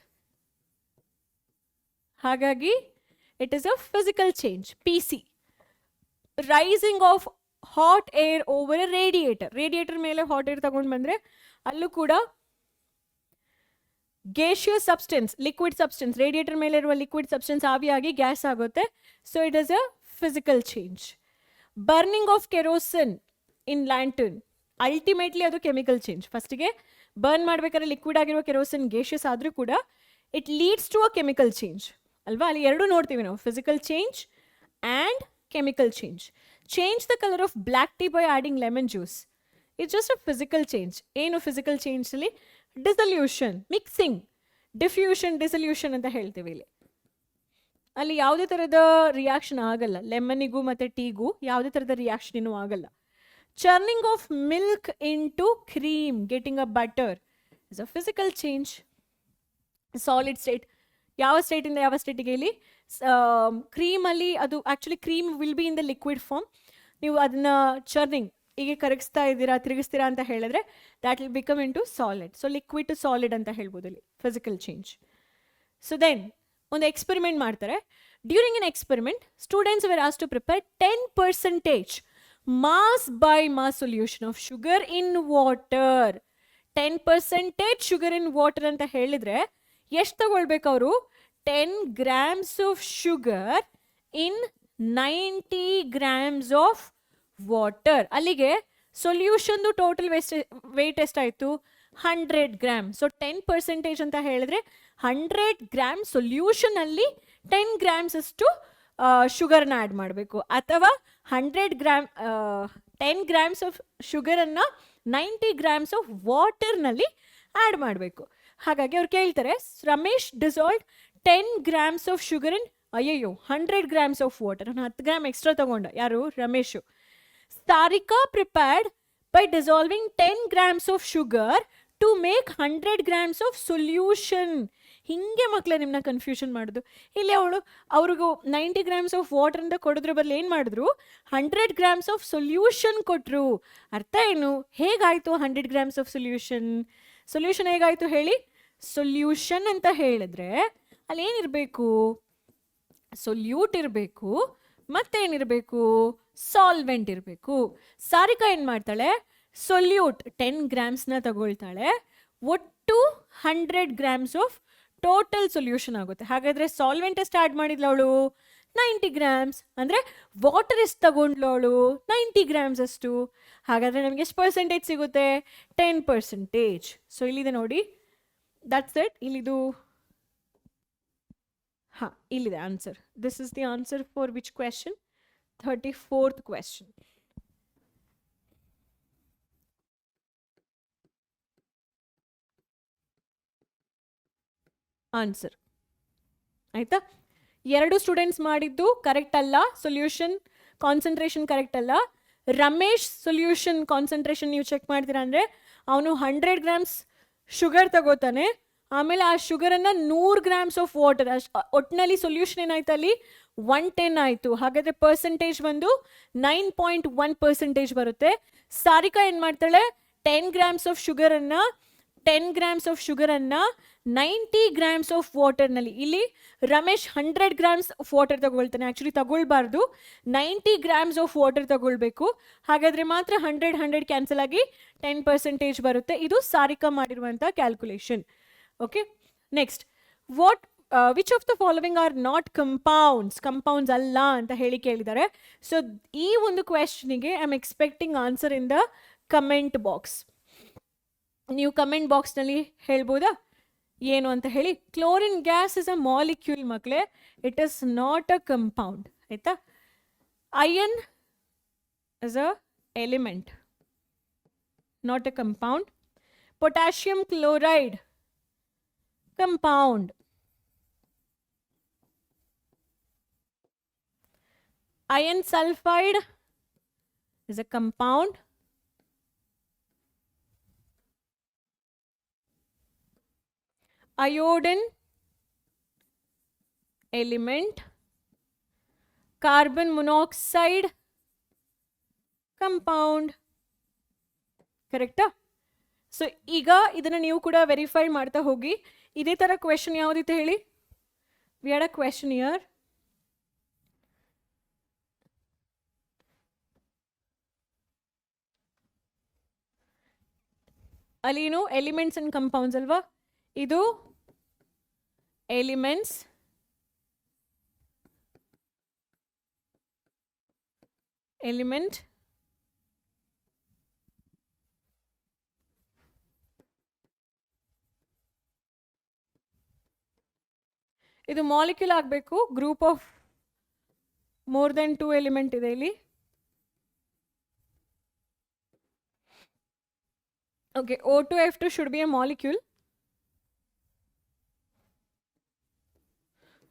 ಹಾಗಾಗಿ it is a physical change. PC. Rising of hot air over a radiator. Radiator ಮೇಲೆ hot air ತಗೊಂಡು ಬಂದ್ರೆ ಅಲ್ಲೂ ಕೂಡ gaseous substance, liquid substance, radiator ಮೇಲೆ ಇರುವ liquid substance ಆವಿಯಾಗಿ ಗ್ಯಾಸ್ ಆಗುತ್ತೆ. So it is a physical change. Burning of kerosene in lantern. Ultimately ಅದು chemical change. ಫಸ್ಟಿಗೆ ಬರ್ನ್ ಮಾಡ್ಬೇಕಾದ್ರೆ ಲಿಕ್ವಿಡ್ ಆಗಿರುವ ಕೆರೋಸಿನ್ gaseous ಆದ್ರೂ ಕೂಡ it leads to a chemical change. ಅಲ್ವಾ? ಅಲ್ಲಿ ಎರಡು ನೋಡ್ತೀವಿ ನಾವು, physical change and chemical change. Change the color of black tea by adding lemon juice. It's just a physical change. ಏನು physical change ಅಲ್ಲಿ dissolution, mixing, diffusion, dissolution ಅಂತ ಹೇಳ್ತೀವಿ ಇಲ್ಲಿ. ಅಲ್ಲಿ ಯಾವುದೇ ಥರದ ರಿಯಾಕ್ಷನ್ ಆಗಲ್ಲ. ಲೆಮನಿಗೂ ಮತ್ತು ಟೀಗೂ ಯಾವುದೇ ಥರದ ರಿಯಾಕ್ಷನ್ ಇನ್ನೂ ಆಗಲ್ಲ. Churning of milk into cream, getting a butter is a physical change. Solid state. ಯಾವ ಸ್ಟೇಟಿಂದ ಯಾವ ಸ್ಟೇಟಿಗೆ ಇಲ್ಲಿ ಕ್ರೀಮಲ್ಲಿ ಅದು actually cream will be in the liquid form. ನೀವು ಅದನ್ನ ಚರ್ನಿಂಗ್ ಹೀಗೆ ಕರಗಿಸ್ತಾ ಇದ್ದೀರಾ, ತಿರುಗಿಸ್ತೀರಾ ಅಂತ ಹೇಳಿದ್ರೆ that will become into solid. So liquid to solid ಅಂತ ಹೇಳ್ಬೋದು ಇಲ್ಲಿ ಫಿಸಿಕಲ್ ಚೇಂಜ್. ಸೊ ದೆನ್ ಒಂದು ಎಕ್ಸ್ಪೆರಿಮೆಂಟ್ ಮಾಡ್ತಾರೆ. During an experiment students were asked to prepare 10% mass by mass solution of sugar in water. 10% sugar in water ಅಂತ ಹೇಳಿದ್ರೆ ಎಷ್ಟು ತಗೊಳ್ಬೇಕು ಅವರು? 10 grams of sugar in 90 grams of water. ಅಲ್ಲಿಗೆ ಸೊಲ್ಯೂಷನ್ದು ಟೋಟಲ್ ವೇಟ್ ಎಷ್ಟಾಯಿತು? 100 ಗ್ರಾಮ್. ಸೊ 10% ಅಂತ ಹೇಳಿದ್ರೆ 100 ಗ್ರಾಮ್ ಸೊಲ್ಯೂಷನ್ ಅಲ್ಲಿ 10 ಗ್ರಾಮ್ಸ್ ಅಷ್ಟು ಶುಗರ್ನ ಆ್ಯಡ್ ಮಾಡಬೇಕು, ಅಥವಾ 10 ಗ್ರಾಮ್ಸ್ ಆಫ್ ಶುಗರನ್ನು 90 ಗ್ರಾಮ್ಸ್ ಆಫ್ ವಾಟರ್ನಲ್ಲಿ ಆ್ಯಡ್ ಮಾಡಬೇಕು. ಹಾಗಾಗಿ ಅವ್ರು ಕೇಳ್ತಾರೆ, Ramesh dissolve 10 grams of sugar in 100 grams of water. ನಾನು 10 ಗ್ರಾಮ್ ಎಕ್ಸ್ಟ್ರಾ ತಗೊಂಡ. ಯಾರು? Ramesh. Sarika prepared by dissolving 10 grams of sugar to make 100 grams of solution. ಹಿಂಗೆ ಮಕ್ಕಳೇ ನಿಮ್ಮನ್ನ ಕನ್ಫ್ಯೂಷನ್ ಮಾಡೋದು. ಇಲ್ಲಿ ಅವ್ರಿಗೂ 90 grams ಆಫ್ ವಾಟರ್ ಅಂತ ಕೊಡೋದ್ರ ಬದಲು ಏನು ಮಾಡಿದ್ರು? 100 grams ಆಫ್ ಸೊಲ್ಯೂಷನ್ ಕೊಟ್ಟರು. ಅರ್ಥ ಏನು? ಹೇಗಾಯಿತು 100 grams ಆಫ್ ಸೊಲ್ಯೂಷನ್? ಸೊಲ್ಯೂಷನ್ ಹೇಗಾಯಿತು ಹೇಳಿ? ಸೊಲ್ಯೂಷನ್ ಅಂತ ಹೇಳಿದ್ರೆ ಅಲ್ಲಿ ಏನಿರಬೇಕು? ಸೊಲ್ಯೂಟ್ ಇರಬೇಕು, ಮತ್ತೇನಿರಬೇಕು? ಸಾಲ್ವೆಂಟ್ ಇರಬೇಕು. ಸಾರಿಕಾ ಏನು ಮಾಡ್ತಾಳೆ? ಸೊಲ್ಯೂಟ್ 10 ಗ್ರಾಮ್ಸ್ನ ತಗೊಳ್ತಾಳೆ, ಒಟ್ಟು 100 grams ಆಫ್ ಟೋಟಲ್ ಸೊಲ್ಯೂಷನ್ ಆಗುತ್ತೆ. ಹಾಗಾದರೆ ಸಾಲ್ವೆಂಟ್ ಎಷ್ಟು ಆ್ಯಡ್ ಮಾಡಿದ್ಲು ಅವಳು? 90 grams. ಅಂದರೆ ವಾಟರ್ ಎಷ್ಟು ತಗೊಂಡ್ಲು ಅವಳು? 90 grams ಅಷ್ಟು. ಹಾಗಾದರೆ ನಮಗೆ ಎಷ್ಟು ಪರ್ಸೆಂಟೇಜ್ ಸಿಗುತ್ತೆ? 10%. ಸೊ ಇಲ್ಲಿದೆ ನೋಡಿ, ದಟ್ಸ್ ಇಟ್. ಇಲ್ಲಿದು ಹಾಂ, ಇಲ್ಲಿದೆ answer. This is the answer for which question? 34th question. Answer ಆಯ್ತಾ? 2 ಸ್ಟೂಡೆಂಟ್ಸ್ ಮಾಡಿದ್ದು ಕರೆಕ್ಟ್ ಅಲ್ಲ, ಸೊಲ್ಯೂಷನ್ ಕಾನ್ಸಂಟ್ರೇಷನ್ ಕರೆಕ್ಟ್ ಅಲ್ಲ. ರಮೇಶ್ ಸೊಲ್ಯೂಷನ್ ಕಾನ್ಸಂಟ್ರೇಷನ್ ನೀವು ಚೆಕ್ ಮಾಡ್ತೀರಾ ಅಂದರೆ ಅವನು 100 grams ಶುಗರ್ ತಗೋತಾನೆ, ಆಮೇಲೆ ಆ ಶುಗರನ್ನು 100 grams ಆಫ್ ವಾಟರ್, ಒಟ್ಟಿನಲ್ಲಿ ಸೊಲ್ಯೂಷನ್ ಏನಾಯ್ತು ಅಲ್ಲಿ 110 ಆಯಿತು. ಹಾಗಾದರೆ ಪರ್ಸೆಂಟೇಜ್ ಬಂದು 9.1% ಬರುತ್ತೆ. ಸಾರಿಕಾ ಏನು ಮಾಡ್ತಾಳೆ, 10 grams ಆಫ್ ಶುಗರನ್ನು 90 grams ಆಫ್ ವಾಟರ್ನಲ್ಲಿ, ಇಲ್ಲಿ ರಮೇಶ್ 100 grams ಆಫ್ ವಾಟರ್ ತಗೊಳ್ತಾನೆ, ಆ್ಯಕ್ಚುಲಿ ತಗೊಳ್ಬಾರ್ದು, 90 grams ಆಫ್ ವಾಟರ್ ತಗೊಳ್ಬೇಕು. ಹಾಗಾದರೆ ಮಾತ್ರ 100 ಕ್ಯಾನ್ಸಲ್ ಆಗಿ 10% ಬರುತ್ತೆ. ಇದು ಸಾರಿಕಾ ಮಾಡಿರುವಂಥ calculation. Okay, next, which of the following are not compounds ಅಲ್ಲ ಅಂತ ಹೇಳಿ ಕೇಳಿದ್ದಾರೆ. ಸೊ ಈ ಒಂದು ಕ್ವೆಶ್ಚನಿಗೆ I am expecting answer in the comment box. ನೀವು ಕಮೆಂಟ್ ಬಾಕ್ಸ್ನಲ್ಲಿ ಹೇಳ್ಬೋದಾ ಏನು ಅಂತ ಹೇಳಿ. Chlorine gas is a molecule ಮಕ್ಕಳೇ, it is not a compound, ಆಯ್ತಾ. Iron is a element, not a compound. Potassium chloride compound. Iron sulfide is a compound. Iodine element. Carbon monoxide compound. Correct? So ಈಗ ಇದನ್ನು ನೀವು ಕೂಡ ವೆರಿಫೈ ಮಾಡ್ತಾ ಹೋಗಿ. ಇದೇ ಥರ ಕ್ವೆಶನ್ ಯಾವುದಿತ್ತು ಹೇಳಿ. We had a question here. ಅಲ್ಲಿ ಏನು ಎಲಿಮೆಂಟ್ಸ್ ಅಂಡ್ ಕಂಪೌಂಡ್ಸ್ ಅಲ್ವಾ, ಇದು ಎಲಿಮೆಂಟ್ಸ್, ಎಲಿಮೆಂಟ್, ಇದು ಮಾಲಿಕ್ಯೂಲ್ ಆಗಬೇಕು. Group of more than 2 element ಇದೆ ಇಲ್ಲಿ. Okay, O2F2 should be A molecule.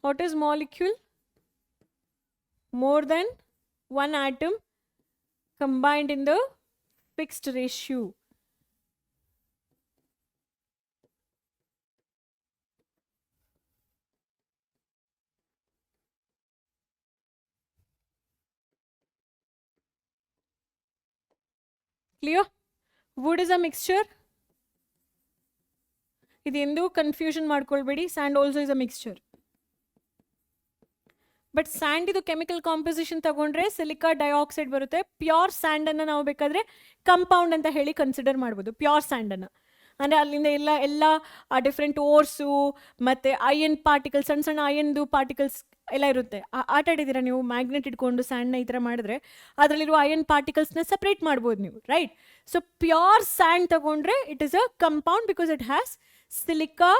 What is molecule? More than 1 atom combined in the fixed ratio. Clear? Wood is a mixture. ಇದೆಂದೂ ಕನ್ಫ್ಯೂಷನ್ ಮಾಡ್ಕೊಳ್ಬೇಡಿ. Sand also is a mixture. But sand ಇದು ಕೆಮಿಕಲ್ ಕಾಂಪೋಸಿಷನ್ ತಗೊಂಡ್ರೆ ಸಿಲಿಕಾ ಡೈಆಕ್ಸೈಡ್ ಬರುತ್ತೆ. ಪ್ಯೂರ್ ಸ್ಯಾಂಡನ್ನು ನಾವು ಬೇಕಾದರೆ ಕಂಪೌಂಡ್ ಅಂತ ಹೇಳಿ ಕನ್ಸಿಡರ್ ಮಾಡ್ಬೋದು. ಪ್ಯೂರ್ ಸ್ಯಾಂಡನ್ನು ಅಂದರೆ ಅಲ್ಲಿಂದ ಎಲ್ಲ ಆ ಡಿಫ್ರೆಂಟ್ ಓರ್ಸು ಮತ್ತು ಅಯನ್ ಪಾರ್ಟಿಕಲ್ಸ್, ಸಣ್ಣ ಸಣ್ಣ ಅಯನ್ದು ಪಾರ್ಟಿಕಲ್ಸ್ ಎಲ್ಲ ಇರುತ್ತೆ. ಆಟ ಆಡಿದ್ದೀರಾ ನೀವು? ಮ್ಯಾಗ್ನೆಟ್ ಇಟ್ಕೊಂಡು ಸ್ಯಾಂಡ್ನ ಈ ಥರ ಮಾಡಿದ್ರೆ ಅದರಲ್ಲಿರುವ ಅಯನ್ ಪಾರ್ಟಿಕಲ್ಸ್ನ ಸಪ್ರೇಟ್ ಮಾಡ್ಬೋದು ನೀವು, ರೈಟ್? ಸೊ ಪ್ಯೂರ್ ಸ್ಯಾಂಡ್ ತಗೊಂಡ್ರೆ it is a compound because it has silica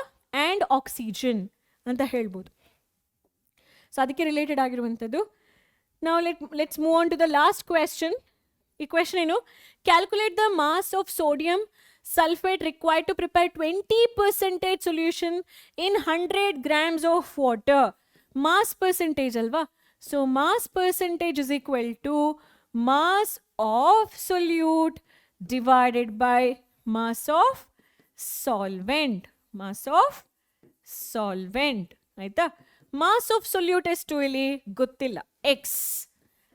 and oxygen ಅಂತ ಹೇಳ್ಬೋದು. ಸೊ ಅದಕ್ಕೆ ರಿಲೇಟೆಡ್ ಆಗಿರುವಂಥದ್ದು. ನಾವು let's move on to the last question. ಈ ಕ್ವೆಶ್ಚನ್ ಏನು? Calculate the mass of sodium sulfate required to prepare 20% solution in 100 grams of water. Mass percentage alva. So mass percentage is equal to mass of solute divided by mass of solvent. Mass of solvent. Aita? Mass of solute ಎಷ್ಟು ಇಲ್ಲಿ ಗೊತ್ತಿಲ್ಲ. X.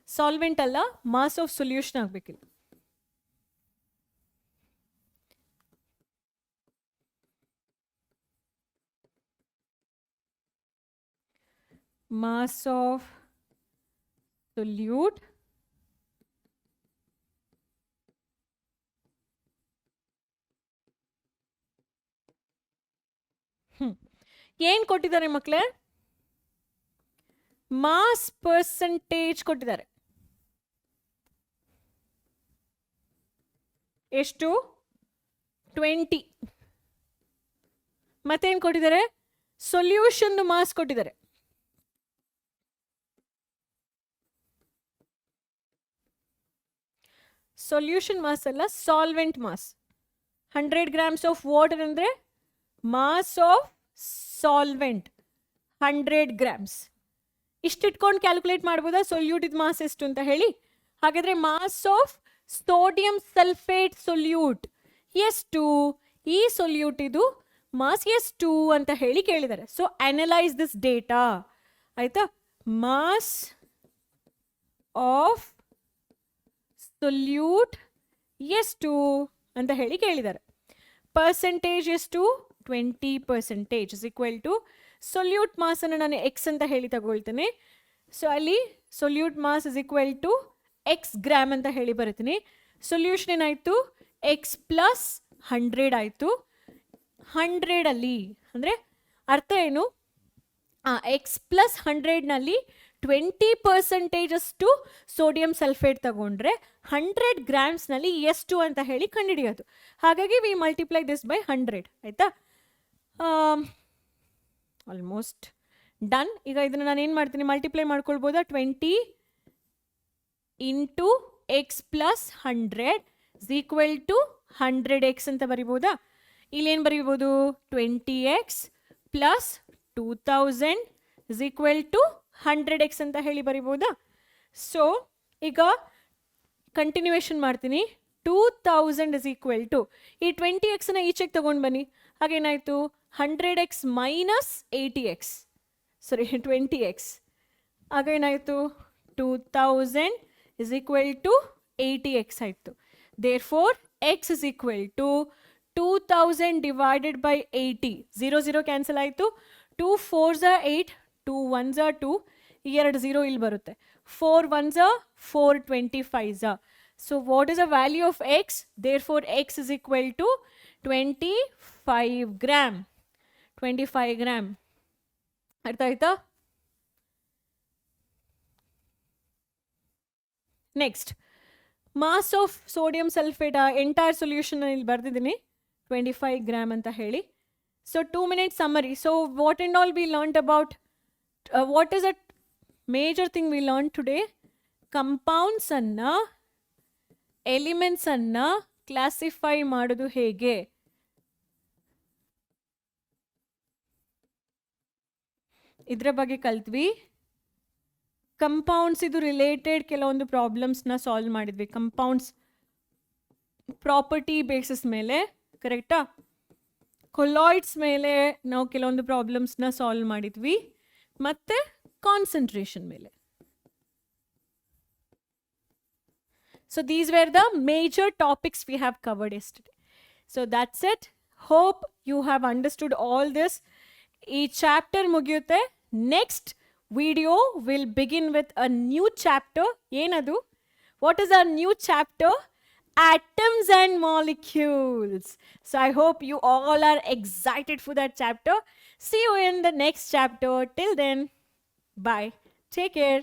Solvent ಅಲ್ಲ, mass of solution ಆಗಬೇಕಿಲ್ಲ. Mass of solute ಏನು ಕೊಟ್ಟಿದ್ದಾರೆ ಮಕ್ಕಳೇ? ಮಾಸ್ ಪರ್ಸೆಂಟೇಜ್ ಕೊಟ್ಟಿದ್ದಾರೆ. ಎಷ್ಟು? 20. ಮತ್ತೇನು ಕೊಟ್ಟಿದ್ದಾರೆ? ಸೊಲ್ಯೂಷನ್ ಮಾಸ್ ಕೊಟ್ಟಿದ್ದಾರೆ. ಸೊಲ್ಯೂಷನ್ ಮಾಸ್ ಅಲ್ಲ, solvent mass. 100 grams of water ಅಂದರೆ ಮಾಸ್ ಆಫ್ ಸಾಲ್ವೆಂಟ್ 100 grams. ಇಷ್ಟಿಟ್ಕೊಂಡು ಕ್ಯಾಲ್ಕುಲೇಟ್ ಮಾಡ್ಬೋದಾ ಸೊಲ್ಯೂಟಿದ್ ಮಾಸ್ ಎಷ್ಟು ಅಂತ ಹೇಳಿ? ಹಾಗಾದ್ರೆ mass of sodium sulphate solute ಎಷ್ಟು, ಈ ಸೊಲ್ಯೂಟ್ ಇದು ಮಾಸ್ ಎಷ್ಟು ಅಂತ ಹೇಳಿ ಕೇಳಿದ್ದಾರೆ. ಸೊ ಅನಲೈಸ್ ದಿಸ್ ಡೇಟಾ ಆಯ್ತಾ. ಮಾಸ್ ಆಫ್ ಸೊಲ್ಯೂಟ್ ಎಷ್ಟು ಅಂತ ಹೇಳಿ ಕೇಳಿದ್ದಾರೆ. ಪರ್ಸೆಂಟೇಜ್ ಎಷ್ಟು, 20% is equal to solute mass ಅನ್ನು ನಾನು ಎಕ್ಸ್ ಅಂತ ಹೇಳಿ ತಗೊಳ್ತೇನೆ. ಸೊ ಅಲ್ಲಿ solute mass is equal to x gram ಅಂತ ಹೇಳಿ ಬರ್ತೀನಿ. ಸೊಲ್ಯೂಷನ್ ಏನಾಯಿತು, ಎಕ್ಸ್ ಪ್ಲಸ್ 100 ಆಯಿತು. 100 ಅಂದರೆ ಅರ್ಥ ಏನು, ಎಕ್ಸ್ ಪ್ಲಸ್ 100 20% ಅಷ್ಟು ಸೋಡಿಯಂ ಸಲ್ಫೇಟ್ ತಗೊಂಡ್ರೆ 100 ಗ್ರಾಮ್ಸ್ನಲ್ಲಿ ಎಷ್ಟು ಅಂತ ಹೇಳಿ ಕಂಡುಹಿಡಿಯೋದು. ಹಾಗಾಗಿ ವಿ ಮಲ್ಟಿಪ್ಲೈ ದಿಸ್ ಬೈ 100 ಆಯಿತಾ. Almost done. ಈಗ ಇದನ್ನು ನಾನು ಏನು ಮಾಡ್ತೀನಿ, ಮಲ್ಟಿಪ್ಲೈ ಮಾಡ್ಕೊಳ್ಬೋದಾ, 20 into x plus 100 is equal to 100x ಅಂತ ಬರಿಬೋದಾ. ಇಲ್ಲೇನು ಬರೀಬೋದು, 20x plus 2000 is equal to 100x ಅಂತ ಹೇಳಿ ಬರಿಬೋದಾ. ಸೊ ಈಗ ಕಂಟಿನ್ಯೂಯೇಷನ್ ಮಾಡ್ತೀನಿ. 2000 ಇಸ್ ಈಕ್ವಲ್ ಟು ಈ 20x ಈಚೆಗೆ ತಗೊಂಡು ಬನ್ನಿ. ಹಾಗೇನಾಯಿತು, 100x minus 80x, sorry 20x. ಆಗೇನಾಯಿತು, 2000 ಇಸ್ ಈಕ್ವಲ್ ಟು 80x ಆಯಿತು. Therefore x is equal to 2000 divided by 80. 0 0 cancel ಆಯಿತು. 2 4s 8, 2 1s 2, 2 0 ಇಲ್ಲಿ ಬರುತ್ತೆ. 4 1s 4, 25s. So what is the value of x, therefore x is equal to 25 gram. 25 gram ಅರ್ಥ ಆಯ್ತಾ. Next mass of sodium sulphate entire solution ಇಲ್ಲಿ ಬರ್ದಿದ್ದೀನಿ 25 ಗ್ರಾಮ್ ಅಂತ ಹೇಳಿ. So 2 minute summary. So what and all we learned about, what is a major thing we learned today? Compounds anna elements anna classify ಮಾಡೋದು ಹೇಗೆ, ಇದರ ಬಗ್ಗೆ ಕಲ್ತ್ವಿ. ಕಂಪೌಂಡ್ಸ್ ಇದು ರಿಲೇಟೆಡ್ ಕೆಲವೊಂದು ಪ್ರಾಬ್ಲಮ್ಸ್ನ ಸಾಲ್ವ್ ಮಾಡಿದ್ವಿ. ಕಂಪೌಂಡ್ಸ್ ಪ್ರಾಪರ್ಟಿ ಬೇಸಿಸ್ ಮೇಲೆ, ಕರೆಕ್ಟಾ. ಕೊಲಾಯ್ಡ್ಸ್ ಮೇಲೆ ನಾವು ಕೆಲವೊಂದು ಪ್ರಾಬ್ಲಮ್ಸ್ನ ಸಾಲ್ವ್ ಮಾಡಿದ್ವಿ, ಮತ್ತು ಕಾನ್ಸಂಟ್ರೇಷನ್ ಮೇಲೆ. So these were the major topics we have covered yesterday. So that's it. Hope you have understood all this. Each chapter mugiyutte. Next video will begin with a new chapter. Yenadu? What is our new chapter? Atoms and molecules. So I hope you all are excited for that chapter. See you in the next chapter. Till then, bye. Take care.